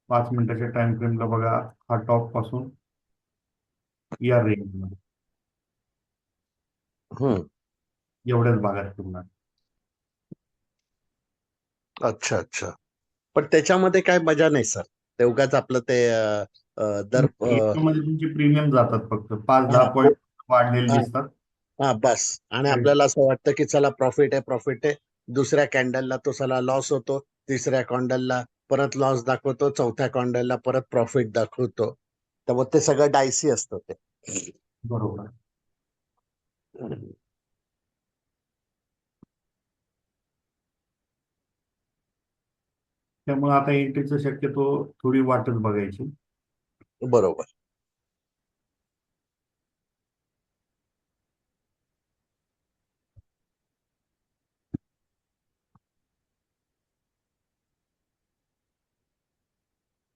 5 मिनिटाच्या टाइम फ्रेमला बघा, हा टॉप पासून या रेंज मध्ये हम्म. एवढ्याच भागात फिरणार. अच्छा अच्छा. पण त्याच्यामध्ये काय मजा नाही सर. ते उगाच आपलं ते दर याच्यामध्ये तुमचे प्रीमियम जातात, फक्त 5-10 हा पॉईंट वाढलेले हा दिसतात. हा, बस. आणि आपल्याला असं वाटतं की चला प्रॉफिट आहे प्रॉफिट आहे. दुसऱ्या कॅन्डलला तो चला लॉस होतो, तिसऱ्या कॅन्डलला परत लॉस दाखवतो, चौथ्या कॅन्डलला परत प्रॉफिट दाखवतो. त्यामुळे ते सगळं डायसी असतं ते. बरोबर. त्यामुळे आता एंट्रीचं शक्यतो थोडी वाटच बघायची. बरोबर.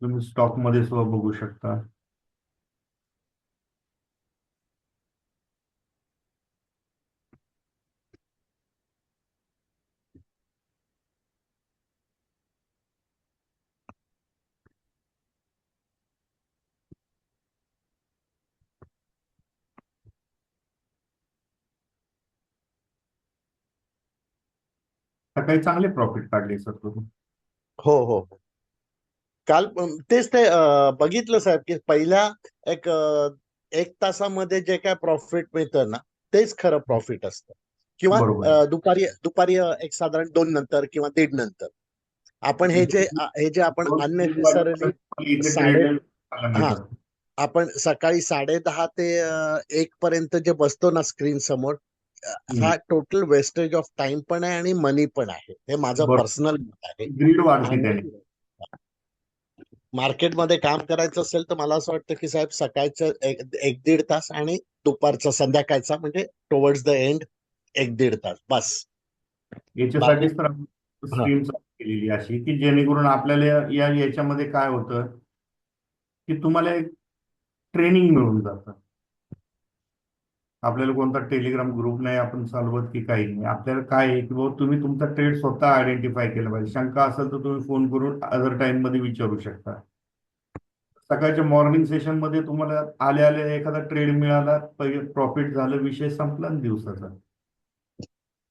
तुम्ही स्टॉक मध्ये सुद्धा बघू शकता. सकाळी चांगले प्रॉफिट काढले सर तुम्ही. हो हो हो. काल तेच ते बघितलं साहेब की पहिल्या एक 1 तासामध्ये जे काय प्रॉफिट मिळतं ना, तेच खरं प्रॉफिट असतं. किंवा बरोबर. दुपारी दुपारी एक साधारण 2 नंतर किंवा 1:30 नंतर आपण हे जे आपण अननेसेसरली इथे साडे ट्रेड हा मिळतात. आपण सकाळी 10:30 ते 1 पर्यंत जे बसतो ना स्क्रीन समोर, हा टोटल वेस्टेज ऑफ टाइम पण आहे आणि मनी पण आहे. हे माझं बरोबर. पर्सनल मत आहे. ग्रीड वाढते आणि त्याने. मार्केटमध्ये काम करायचं असेल तर मला असं वाटतं की साहेब सकाळचं एक 1-1.5 तास आणि दुपारचा संध्याकाळचा म्हणजे टुवर्ड्स द एंड 1-1.5 तास बस. बाकी याच्यासाठीच तर हा स्ट्रीमचा केलेली अशी की जेणेकरून आपल्याला याच्यामध्ये काय होतं की तुम्हाला एक ट्रेनिंग मिळून जातं. आपल्याला कोणता टेलिग्राम ग्रुप नाही आपण चालवत की काही नाही. आपल्याला काय आहे की बाबा तुम्ही तुमचा ट्रेड स्वतः आयडेंटिफाय केला पाहिजे. शंका असेल तर तुम्ही फोन करून अदर टाइम मध्ये विचारू शकता. सकाळच्या मॉर्निंग सेशन मध्ये तुम्हाला आल्या आल्या एखादा ट्रेड मिळाला, प्रॉफिट झालं, विषय संपला ना दिवसाचा.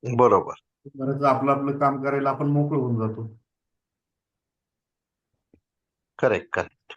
बरोबर. बरंच आपलं आपलं काम करायला आपण मोकळं होऊन जातो. Correct correct.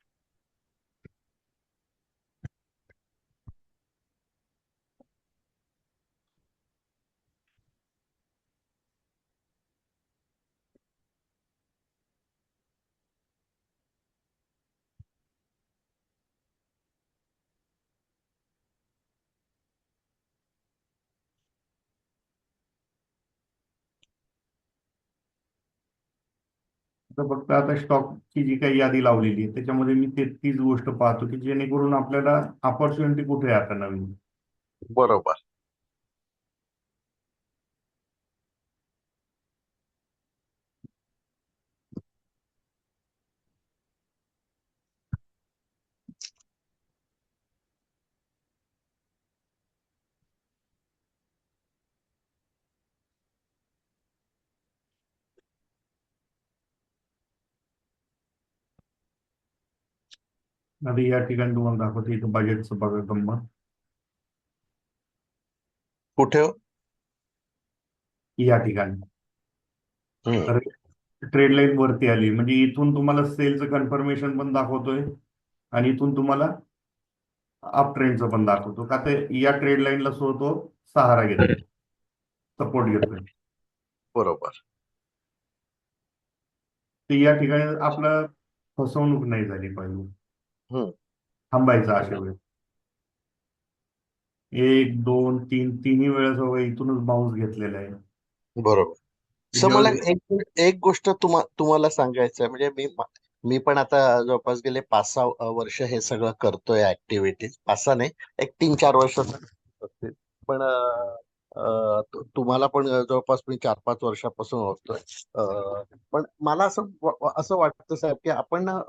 तर फक्त आता स्टॉकची जी काही यादी लावलेली आहे त्याच्यामध्ये मी तीच गोष्ट पाहतो की जेणेकरून आपल्याला अपॉर्च्युनिटी कुठे आहे आता नवीन. बरोबर. आता या ठिकाणी तुम्हाला दाखवतो इथं बजेटचं बघा गंमत. कुठे हो? या ठिकाणी हम्म. तर ट्रेड लाईन वरती आली म्हणजे इथून तुम्हाला सेलचं कन्फर्मेशन पण दाखवतोय आणि इथून तुम्हाला अप ट्रेंडचं पण दाखवतो का ते या ट्रेड लाईनला तो सहारा घेतोय, सपोर्ट घेतोय. बरोबर. तर या ठिकाणी आपलं फसवणूक नाही झाली पाहिजे. हम्म. थांबायचं अशा वेळेस. एक दोन तीन तिन्ही वेळेस बाबा इथूनच बाउन्स घेतलेला आहे. बरोबर. सर मला ज्यावेळेस एक एक गोष्ट तुम्हाला सांगायचं आहे. म्हणजे मी पण आता जवळपास गेले 5-6 वर्ष हे सगळं करतोय ऍक्टिव्हिटीज. 5-6 नाही, एक 3-4 वर्ष असतील. पण तुम्हाला पण जवळपास मी 4-5 वर्षापासून ओळखतोय. पण मला असं वाटतं साहेब की आपण ना,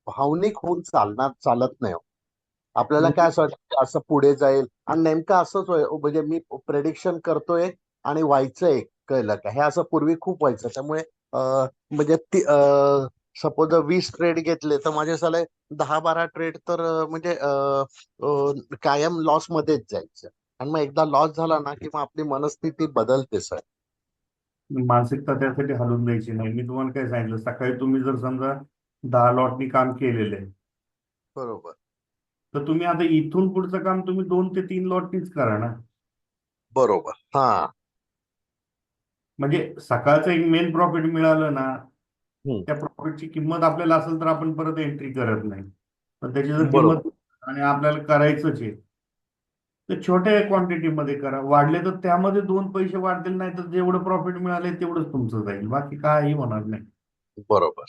भावनिक होऊन चालत नाही हो. आपल्याला काय असं वाटतं की असं पुढे जाईल आणि नेमकं असंच म्हणजे मी प्रेडिक्शन करतोय आणि व्हायचंय. कळलं का? हे असं पूर्वी खूप व्हायचं. त्यामुळे म्हणजे सपोज 20 ट्रेड घेतले तर माझे साले 10-12 ट्रेड तर म्हणजे कायम लॉस मध्येच जायचं. आणि मग एकदा लॉस झाला ना की मग आपली मनस्थिती बदलते सर. मानसिकता त्यासाठी हलवून द्यायची नाही. मी तुम्हाला काय सांगितलं, सकाळी तुम्ही जर समजा 10 लॉटनी काम केलेलं आहे बरोबर. तर तुम्ही आता इथून पुढचं काम तुम्ही 2 ते 3 लॉटनीच करा ना. बरोबर. हा. म्हणजे सकाळचं एक मेन प्रॉफिट मिळालं ना, हम्म. त्या प्रॉफिटची किंमत आपल्याला असेल तर आपण परत एंट्री करत नाही. पण त्याची जर बरोबर. किंमत आणि आपल्याला करायचंच आहे तर छोट्या क्वांटिटीमध्ये करा. वाढले तर त्यामध्ये 2 पैसे वाढतील, नाही तर जेवढं प्रॉफिट मिळाले तेवढंच तुमचं जाईल, बाकी काही होणार नाही. बरोबर.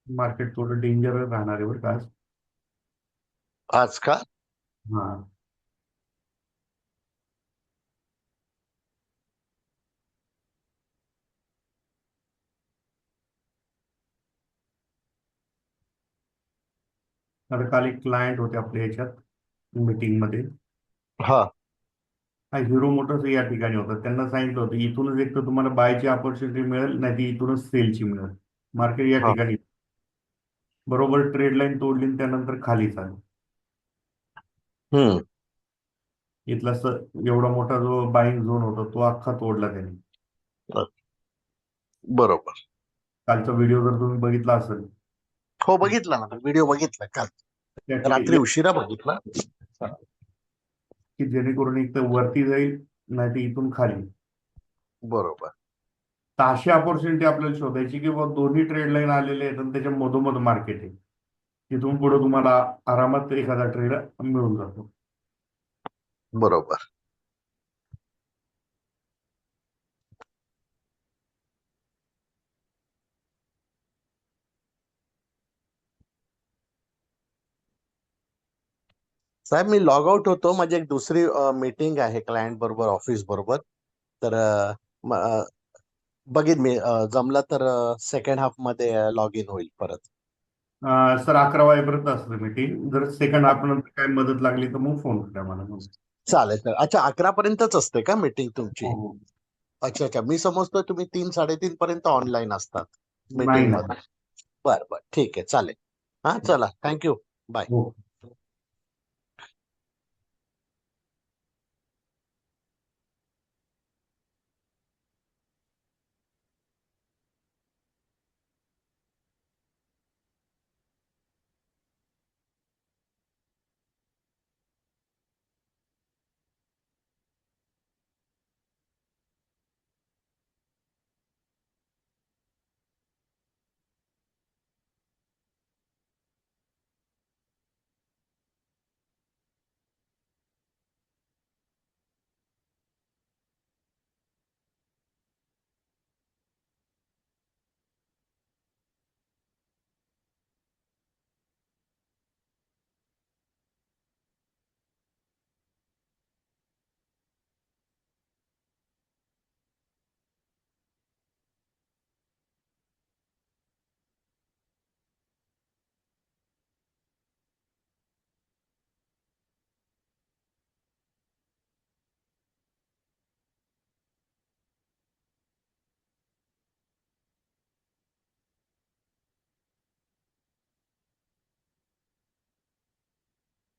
मार्केट थोडं डेंजर राहणार आहे बरं का आज. आज का? हा. आता काल एक क्लायंट होते आपल्या याच्यात मीटिंग मध्ये. हा. हा हिरो मोटर्स या ठिकाणी होता. त्यांना सांगितलं होतं इथूनच एक तर तुम्हाला बायची ऑपॉर्च्युनिटी मिळेल, नाही ती इथूनच सेलची मिळेल. मार्केट या हा. ठिकाणी बरोबर ट्रेड लाईन तोडली आणि त्यानंतर खाली चालली. हम्म. इथला एवढा मोठा जो बाईंग झोन होता तो अख्खा तोडला त्याने. बरोबर. कालचा व्हिडिओ जर तुम्ही बघितला असेल हो, बघितला ना व्हिडिओ, बघितला काल. त्या रात्री ठिकाणी उशिरा बघितला. की जेणेकरून एक तर वरती जाईल, नाही तर इथून खाली. बरोबर. तर अशी ऑपॉर्च्युनिटी आपल्याला शोधायची की बाबा दोन्ही ट्रेड लाईन आलेले आहेत आणि त्याच्या मधोमध मार्केट आहे. तिथून पुढे तुम्हाला आरामात एखादा ट्रेड मिळून जातो. बरोबर. साहेब मी लॉग आउट होतो, माझी एक दुसरी मीटिंग आहे क्लायंट बरोबर, ऑफिस बरोबर. तर बघीन मी, जमलं तर सेकंड हाफ मध्ये लॉग इन होईल परत. सर 11 वाजेपर्यंत असतं मीटिंग. जर सेकंड हाफ नंतर काय मदत लागली तर मग फोन करा मला मग. चालेल सर. अच्छा, 11 पर्यंतच असते का मीटिंग तुमची? हो हो. अच्छा अच्छा, मी समजतोय तुम्ही 3-3:30 पर्यंत ऑनलाईन असतात नाही मीटिंग मध्ये. नाही. बर बर, ठीक आहे, चालेल. हा, चला, थँक्यू, बाय. हो.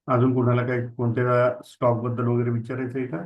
अजून कोणाला काही कोणत्या स्टॉक बद्दल वगैरे विचारायचं आहे का?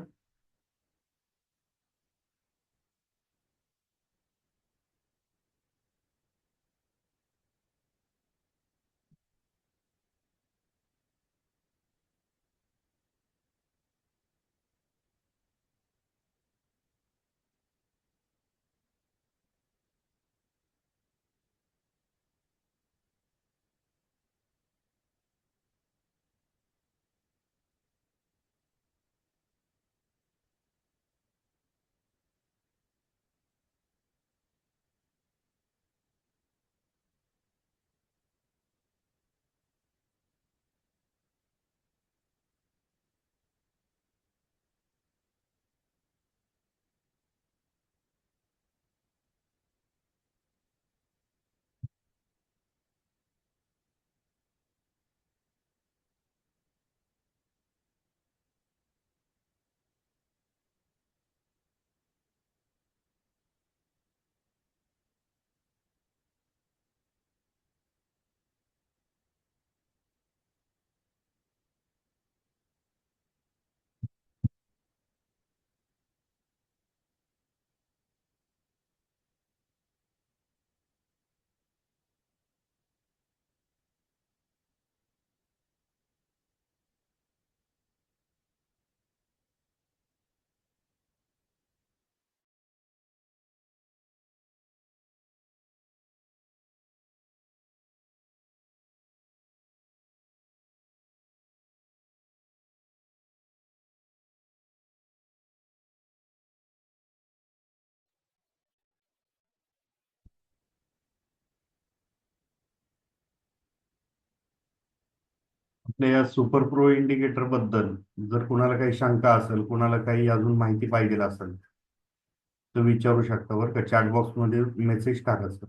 आपल्या या सुपर प्रो इंडिकेटर बद्दल जर कोणाला काही शंका असेल, कोणाला काही अजून माहिती पाहिजे असेल तर विचारू शकता बरं का. चॅट बॉक्स मध्ये मेसेज टाका सर.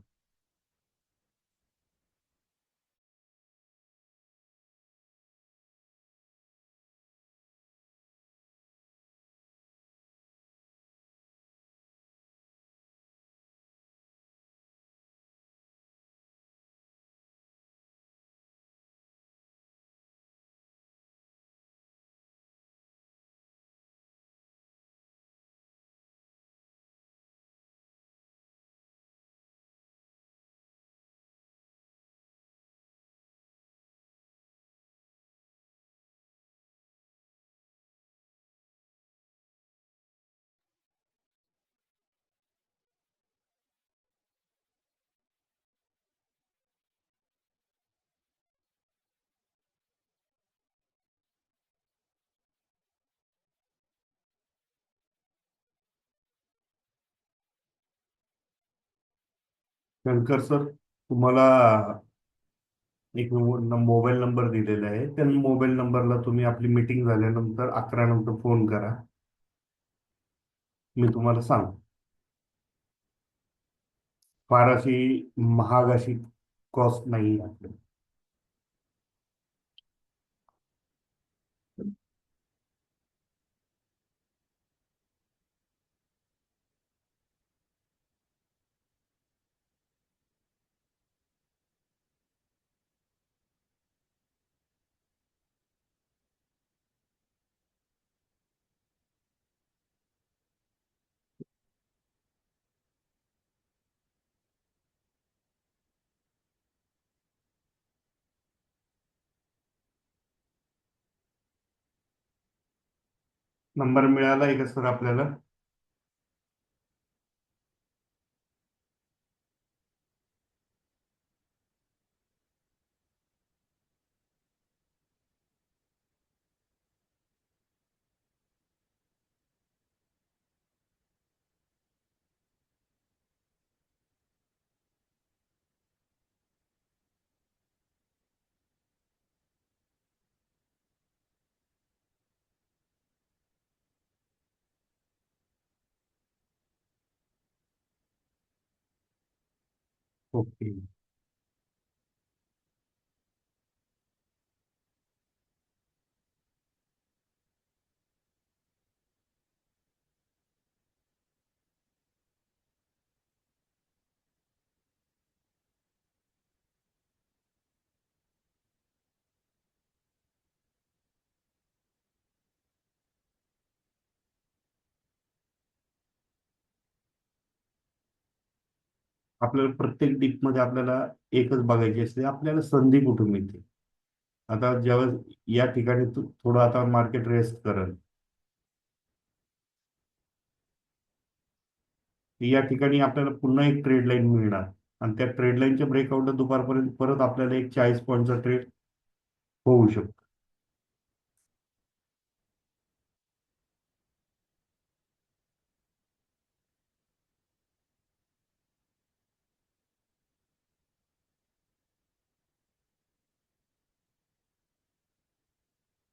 शंकर सर, तुम्हाला एक मोबाईल नंबर दिलेला आहे. त्या मोबाईल नंबरला तुम्ही आपली मीटिंग झाल्यानंतर 11 नंतर फोन करा, मी तुम्हाला सांगतो. फार अशी महाग अशी कॉस्ट नाही आपली. नंबर मिळाला आहे का सर आपल्याला? ओके. आपल्याला प्रत्येक डिप मध्ये आपल्याला एकच बघायची असते, आपल्याला संधी कुठून मिळते. आता ज्यावेळेस या ठिकाणी थोडं आता मार्केट रेस्ट करेल, या ठिकाणी आपल्याला पुन्हा एक ट्रेड लाईन मिळणार, आणि त्या ट्रेड लाईनच्या ब्रेकआउट दुपारपर्यंत परत आपल्याला एक 40 पॉईंटचा ट्रेड होऊ शकतो.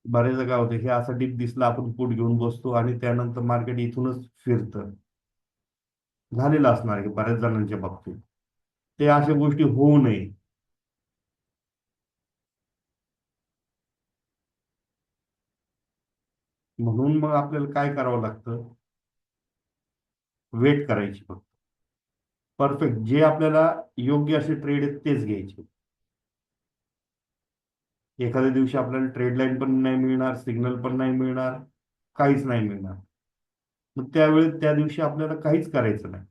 बरेचदा काय होतं, हे असं डीप दिसलं आपण पुट घेऊन बसतो आणि त्यानंतर मार्केट इथूनच फिरतं. झालेलं असणार आहे बऱ्याच जणांच्या बाबतीत. ते अशा गोष्टी होऊ नये म्हणून मग आपल्याला काय करावं लागतं, वेट करायची फक्त. परफेक्ट जे आपल्याला योग्य असे ट्रेड आहेत तेच घ्यायचे. एखाद्या दिवशी आपल्याला ट्रेड लाईन पण नाही मिळणार, सिग्नल पण नाही मिळणार, काहीच नाही मिळणार. मग त्यावेळी त्या दिवशी आपल्याला काहीच करायचं नाही.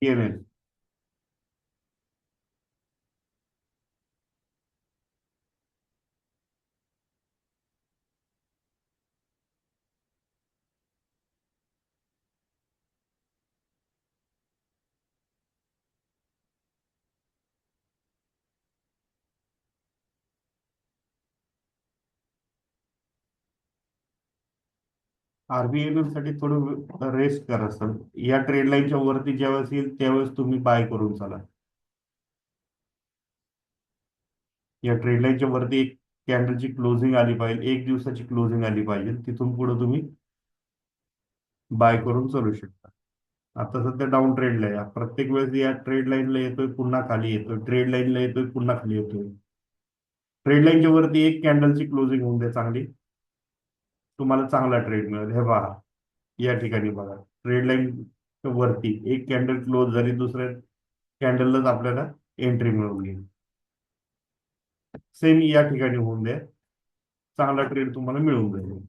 PNL. RBNL साठी थोडं रेस्ट करा सर. या ट्रेड लाईनच्या वरती ज्यावेळेस येईल त्यावेळेस तुम्ही बाय करून चाला. या ट्रेड लाईनच्या वरती एक कॅन्डलची क्लोजिंग आली पाहिजे, एक दिवसाची क्लोजिंग आली पाहिजे, तिथून पुढे तुम्ही बाय करून चालू शकता. आता सध्या डाऊन ट्रेडला आहे, प्रत्येक वेळेस या ट्रेड लाईनला येतोय पुन्हा खाली येतोय, ट्रेड लाईनला येतोय पुन्हा खाली येतोय. ट्रेड लाईनच्या वरती एक कॅन्डलची क्लोजिंग होऊन द्या चांगली, तुम्हाला चांगला ट्रेड मिळेल. हे पहा, या ठिकाणी बघा, ट्रेड लाईन वरती एक कॅन्डल क्लोज झाली, दुसऱ्या कॅन्डललाच आपल्याला एंट्री मिळून गेली. सेम या ठिकाणी होऊन द्या, चांगला ट्रेड तुम्हाला मिळून जाईल.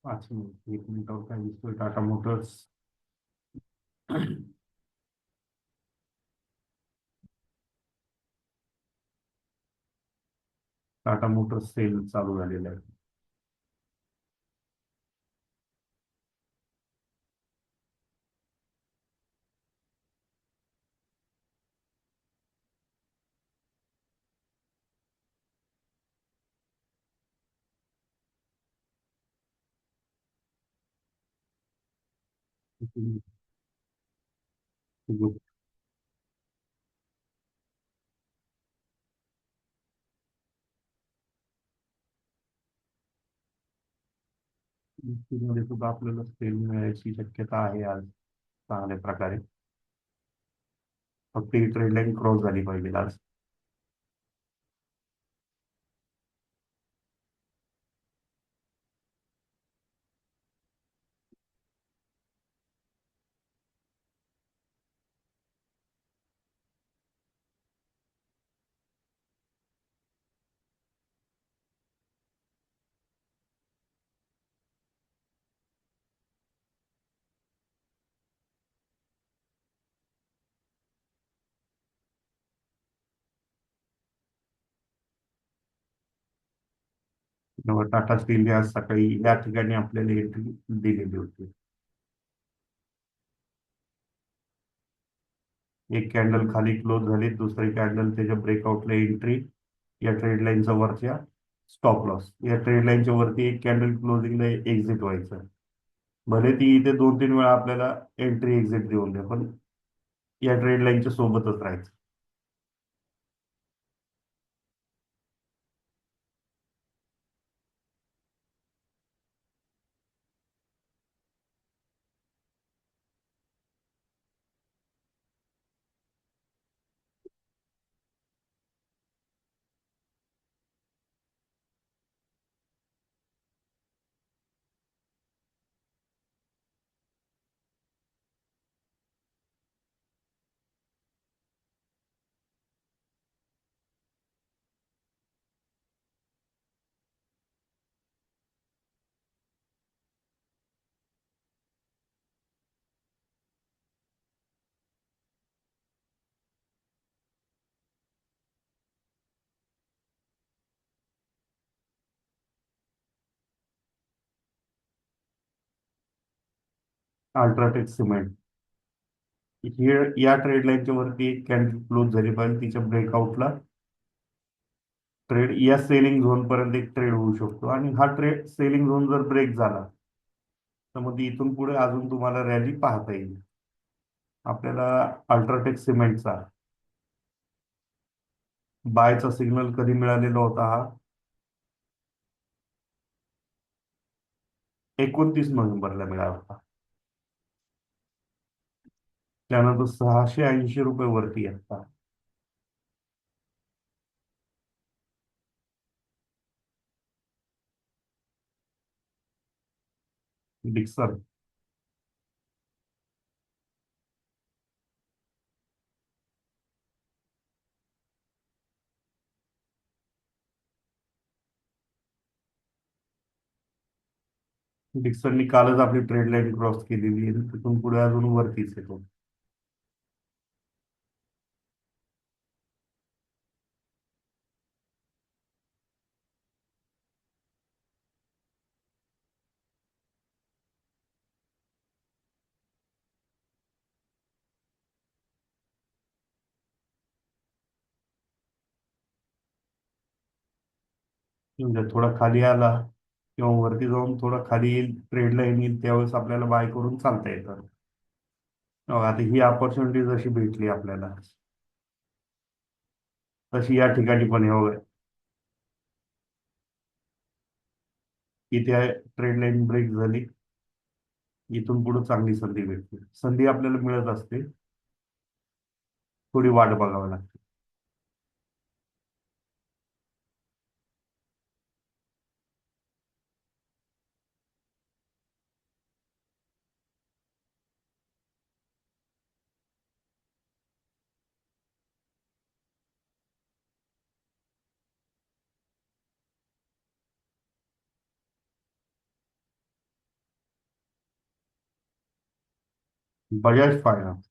एक मिनिटावर काय दिसतोय Tata Motors. Tata Motors sale चालू झालेला आहे. मध्ये सुद्धा आपल्याला सेल मिळायची शक्यता आहे आज चांगल्या प्रकारे. फक्त ही ट्रेड लाईन क्रॉस झाली पाहिजे आज. टाटा स्टील आज सकाळी या ठिकाणी आपल्याला एंट्री दिलेली होती. एक कॅन्डल खाली क्लोज झाली, दुसरी कॅन्डल त्याच्या ब्रेकआउटला एंट्री या ट्रेड लाईनच्या वरच्या स्टॉप लॉस. या ट्रेड लाईनच्या वरती एक कॅन्डल क्लोजिंगला एक्झिट व्हायचं. भले ती इथे 2-3 वेळा आपल्याला एंट्री एक्झिट देऊन द्या, पण या ट्रेड लाईनच्या सोबतच राहायचं. अल्ट्राटेक सिमेंट या ट्रेड लाईनच्या वरती एक कॅन्डल क्लोज झाली पाहिजे. तिच्या ब्रेकआउटला ट्रेड या सेलिंग झोन पर्यंत एक ट्रेड होऊ शकतो, आणि हा ट्रेड सेलिंग झोन जर ब्रेक झाला तर मग इथून पुढे अजून तुम्हाला रॅली पाहता येईल. आपल्याला अल्ट्राटेक सिमेंटचा बायचा सिग्नल कधी मिळालेला होता? हा 29 नोव्हेंबरला मिळाला होता. त्यानंतर 680 रुपये वरती येतात. डिक्सन डिक्सननी कालच आपली ट्रेड लाईन क्रॉस केलेली आहे, तिथून पुढे अजून वरतीच येतो. म्हणजे थोडा खाली आला किंवा वरती जाऊन थोडा खाली येईल, ट्रेड लाईन येईल, त्यावेळेस आपल्याला बाय करून चालता येतं. आता ही ऑपॉर्च्युनिटी जशी भेटली आपल्याला, तशी या ठिकाणी पण आहे. इथे ट्रेड लाईन ब्रेक झाली, इथून पुढे चांगली संधी भेटते. संधी आपल्याला मिळत असते, थोडी वाट बघावी लागते. बजाज फायनान्स.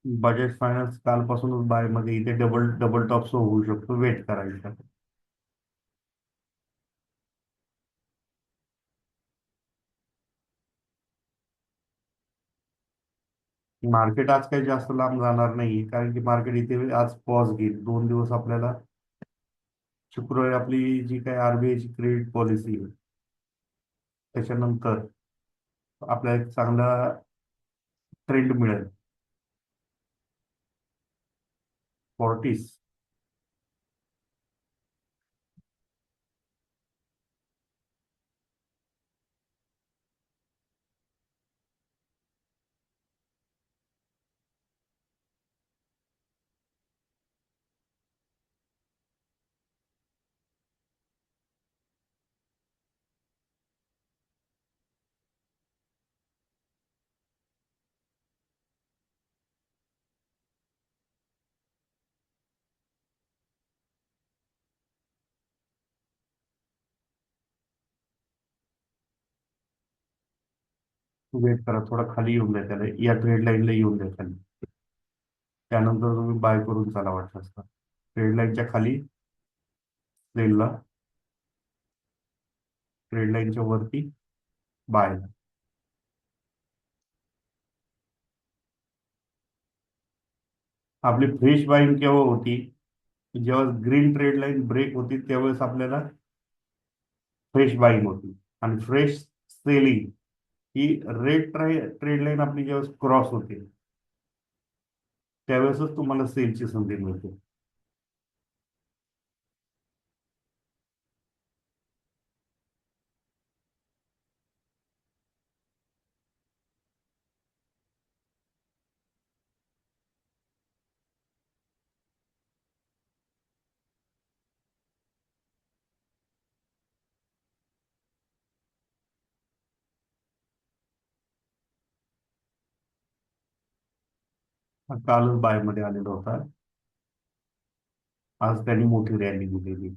बजाज फायनान्स कालपासूनच बाय मध्ये, इथे डबल डबल टॉप्स होऊ शकतो, वेट करायचा. मार्केट आज काही जास्त लांब जाणार नाही, कारण की मार्केट इथे आज पॉज घेईल 2 दिवस. आपल्याला शुक्रवारी आपली जी काही आरबीआयची क्रेडिट पॉलिसी आहे त्याच्यानंतर आपल्याला एक चांगला ट्रेंड मिळेल. फॉर्टीस. वेट करा, थोडा खाली येऊन द्या त्याला, या ट्रेड लाईनला येऊन द्या खाली. त्यानंतर तुम्ही बाय करून चाला वाटत असता. ट्रेड लाईनच्या खाली सेलला, ट्रेड लाईनच्या वरती बाय. आपली फ्रेश बाईंग केव्हा होती? जेव्हा ग्रीन ट्रेड लाईन ब्रेक होती त्यावेळेस आपल्याला फ्रेश बाईंग होती. आणि फ्रेश सेलिंग ही रेड ट्रेड लाईन आपली जेव्हा क्रॉस होते त्यावेळेसच तुम्हाला सेलची संधी मिळते. हा कालच बाय मध्ये आलेला होता, आज त्यांनी मोठी रॅली दिलेली.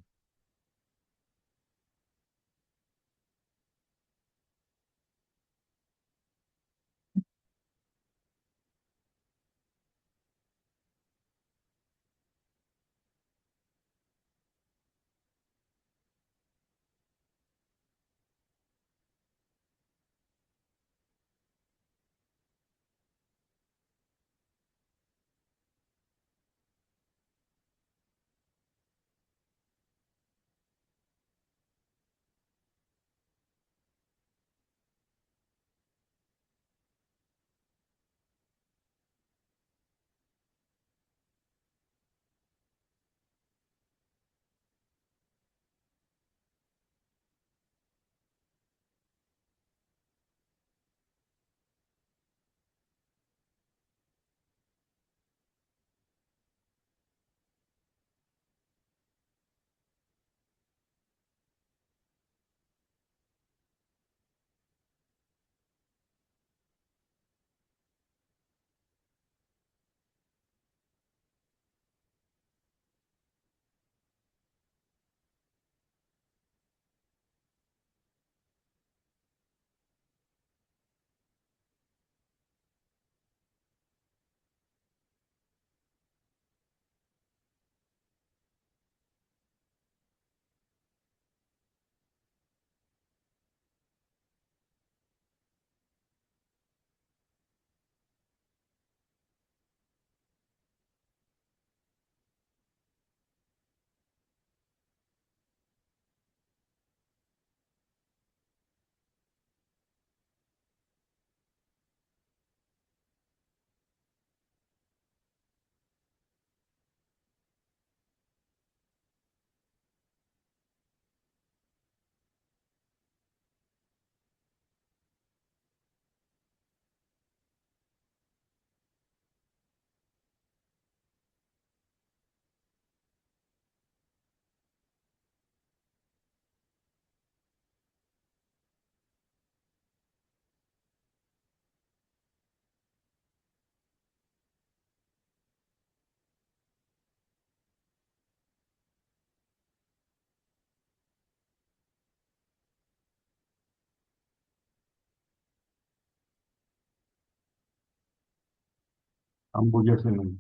अंबुजा सिमेंट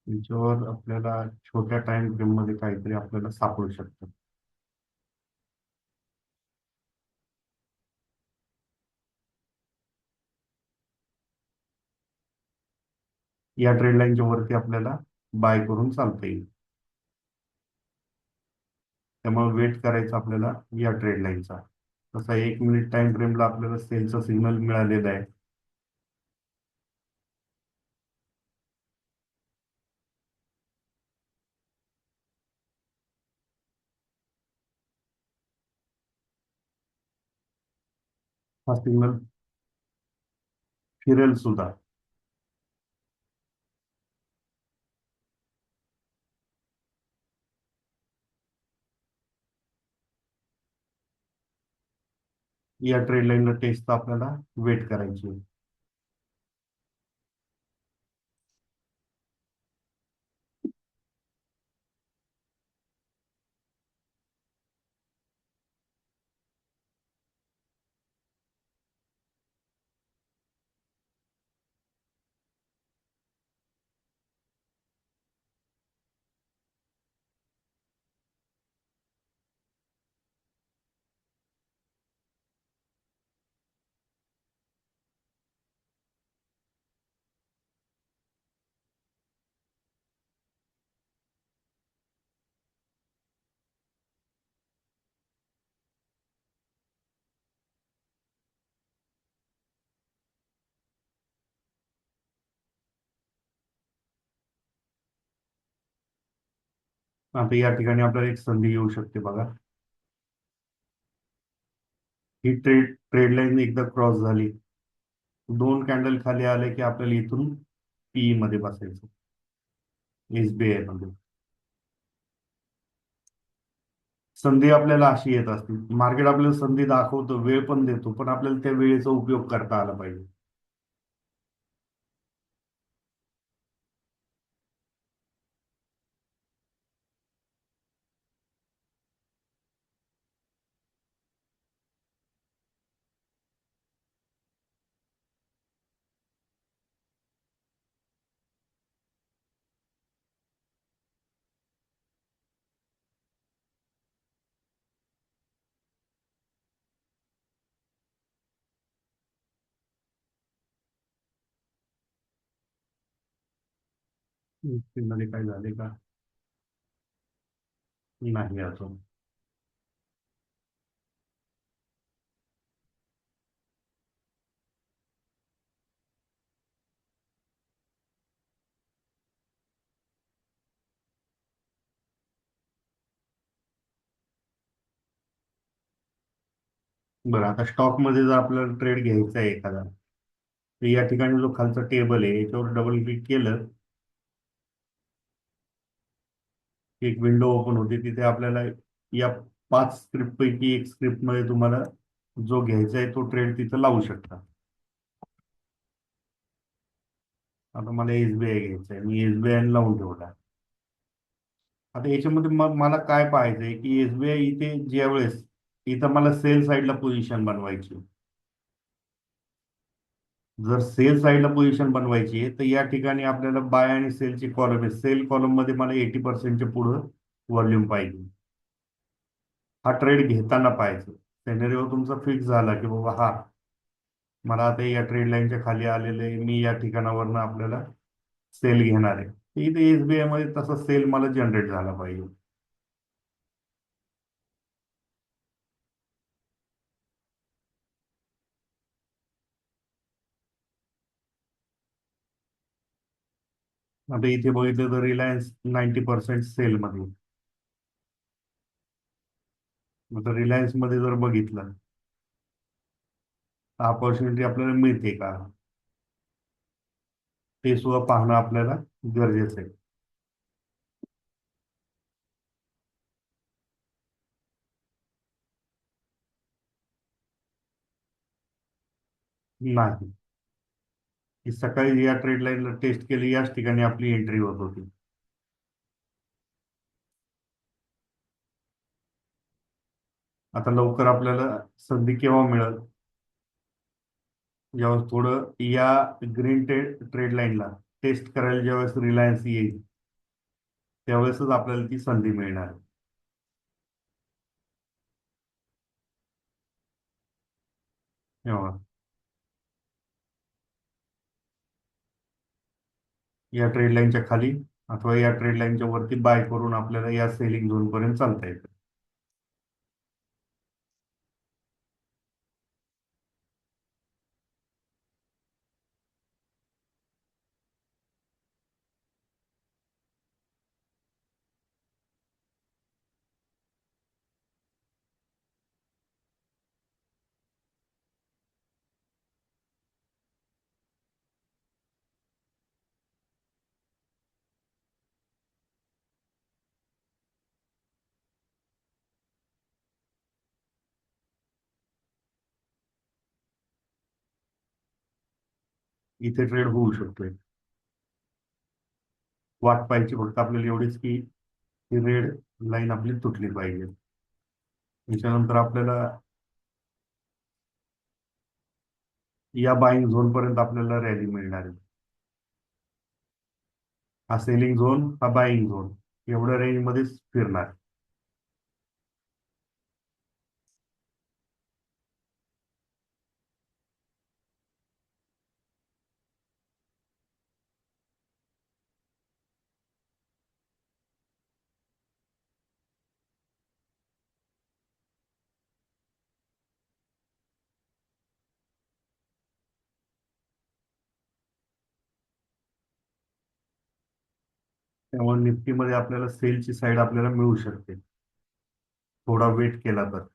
यांच्यावर आपल्याला छोट्या टाइम फ्रेम मध्ये काहीतरी आपल्याला सापडू शकतं. या ट्रेड लाईनच्या वरती आपल्याला बाय करून चालता येईल. त्यामुळे वेट करायचं आपल्याला या ट्रेड लाईनचा. तसा 1 मिनिट टाइम फ्रेमला आपल्याला सेलचा सिग्नल मिळालेला आहे. हा सिग्नल फिरेल सुद्धा. या ट्रेड लाईनला टेस्ट आपल्याला वेट करायची आहे. आता या ठिकाणी आपल्याला एक संधी येऊ शकते बघा. ही ट्रेड लाईन एकदा क्रॉस झाली, 2 कॅन्डल खाली आले की आपल्याला इथून पीई मध्ये बसायचं, SBI मध्ये. संधी आपल्याला अशी येत असते, मार्केट आपल्याला संधी दाखवतो, वेळ पण देतो, पण आपल्याला त्या वेळेचा उपयोग करता आला पाहिजे. मध्ये काय झाले का नाही अजून. बरं, आता स्टॉक मध्ये जर आपल्याला ट्रेड घ्यायचा आहे एखादा, तर या ठिकाणी जो खालचा टेबल आहे याच्यावर डबल क्लिक केलं की एक विंडो ओपन होते. तिथे आपल्याला या 5 स्क्रिप्ट पैकी एक स्क्रिप्ट मध्ये तुम्हाला जो घ्यायचा आहे तो ट्रेड तिथं लावू शकता. आता मला SBI घ्यायचा आहे, मी SBI लावून ठेवला. आता याच्यामध्ये मग मला काय पाहायचंय की SBI इथे ज्या वेळेस इथं मला सेल साईडला पोझिशन बनवायची, जर सेल साईडला पोझिशन बनवायची आहे तर या ठिकाणी आपल्याला बाय आणि सेलची कॉलम आहे. सेल कॉलम मध्ये मला 80% पुढं व्हॉल्यूम पाहिजे. हा ट्रेड घेताना पाहिजे. सेनेरिओ तुमचा फिक्स झाला की बाबा हा मला आता या ट्रेड लाईनच्या खाली आलेलं आहे, मी या ठिकाणावरनं आपल्याला सेल घेणार आहे, तर इथे SBI मध्ये तसा सेल मला जनरेट झाला पाहिजे. आता इथे बघितलं तर रिलायन्स 90% सेलमध्ये. आता रिलायन्स मध्ये जर बघितलं तर ऑपॉर्च्युनिटी आपल्याला मिळते का, ते सुद्धा पाहणं आपल्याला गरजेचं आहे. नाही, की सकाळी या ट्रेड लाईनला टेस्ट केली, याच ठिकाणी आपली एंट्री होत होती. आता लवकर आपल्याला संधी केव्हा मिळेल, ज्यावेळेस थोडं या ग्रीन ट्रेड लाईनला टेस्ट करायला ज्यावेळेस रिलायन्स येईल त्यावेळेसच आपल्याला ती संधी मिळणार आहे. तेव्हा या ट्रेड लाईनच्या खाली अथवा या ट्रेड लाईनच्या वरती बाय करून आपल्याला या सेलिंग झोन पर्यंत चालता येतं. इथे ट्रेड होऊ शकतोय. वाट पाहायची फक्त आपल्याला एवढीच की ही रेड लाईन आपली तुटली पाहिजे. त्याच्यानंतर आपल्याला या बाईंग झोन पर्यंत आपल्याला रॅली मिळणार आहे. हा सेलिंग झोन, हा बाईंग झोन एवढ्या रेंज मध्येच फिरणार. त्यामुळे निफ्टीमध्ये आपल्याला सेलची साईड आपल्याला मिळू शकते थोडा वेट केला तर.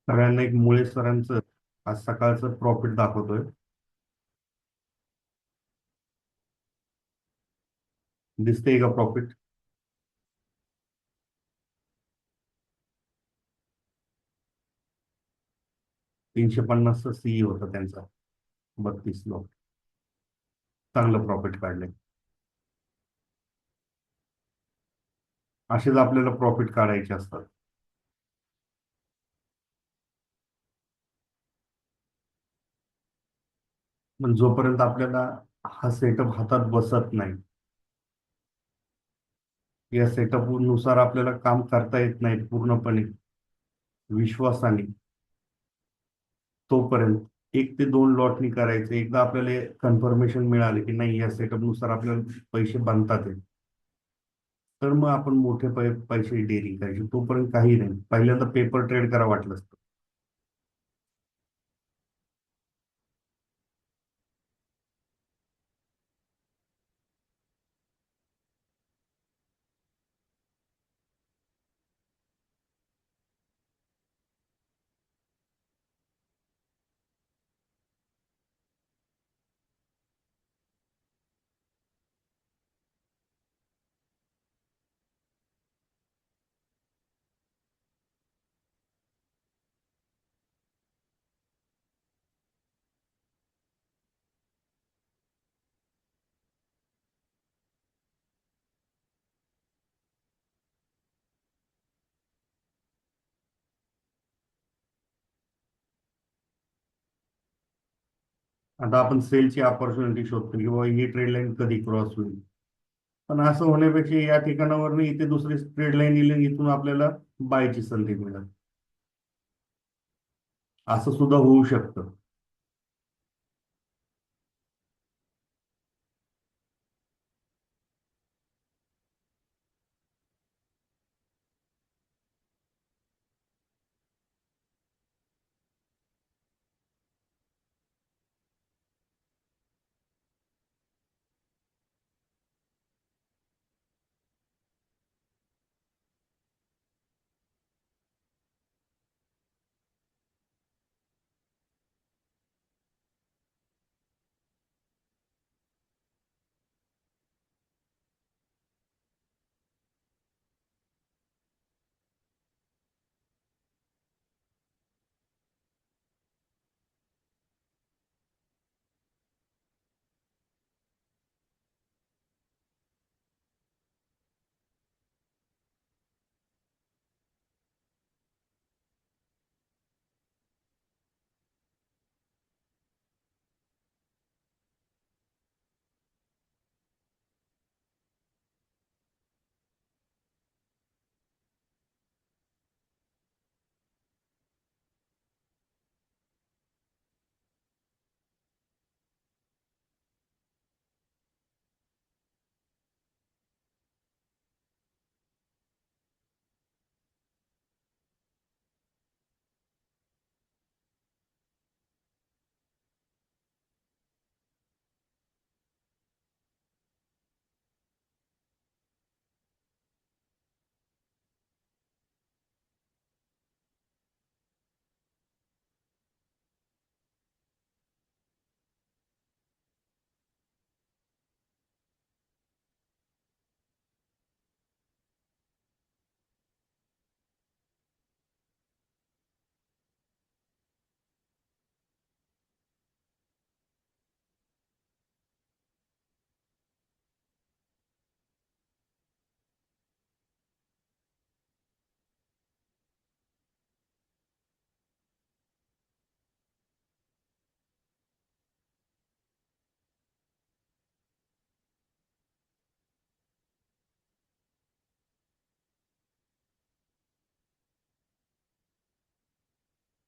सगळ्यांना एक मुळे सरांचं आज सकाळचं प्रॉफिट दाखवतोय. दिसतंय का प्रॉफिट? 350चा सीई होता त्यांचा, 32 लॉट. चांगलं प्रॉफिट काढलंय. असेच आपल्याला प्रॉफिट काढायचे असतात. पण जोपर्यंत आपल्याला हा सेटअप हातात बसत नाही, या सेटअप नुसार आपल्याला काम करता येत नाही पूर्णपणे विश्वासाने, तोपर्यंत 1 ते 2 लॉटनी करायचं. एकदा आपल्याला कन्फर्मेशन मिळाले की नाही या सेटअप नुसार आपल्याला पैसे बनतात आहे, तर मग आपण मोठे पैसे डेअरिंग करायचे. तोपर्यंत काही नाही. पहिल्यांदा पेपर ट्रेड करा वाटलं असतं. आता आपण सेलची ऑपॉर्च्युनिटी शोधतो की बाबा ही ट्रेड लाईन कधी क्रॉस होईल. पण असं होण्यापेक्षा या ठिकाणावर इथे दुसरी ट्रेड लाईन येईल, इथून आपल्याला बायची संधी मिळेल. असं सुद्धा होऊ शकतं.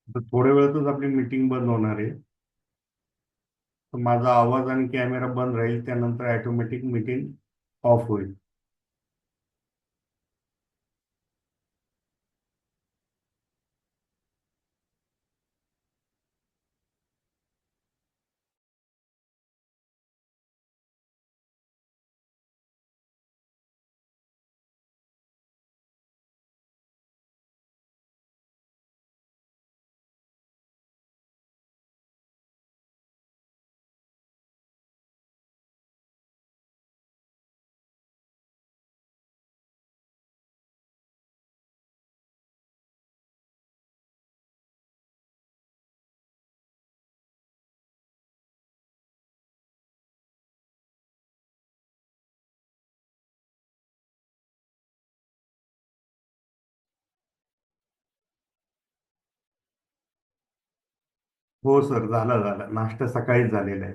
तर थोड्या वेळातच आपली मीटिंग बंद होणार आहे. तर माझा आवाज आणि कॅमेरा बंद राहील, त्यानंतर ऑटोमॅटिक मीटिंग ऑफ होईल. हो सर, झाला झाला नाश्ता सकाळीच झालेला आहे.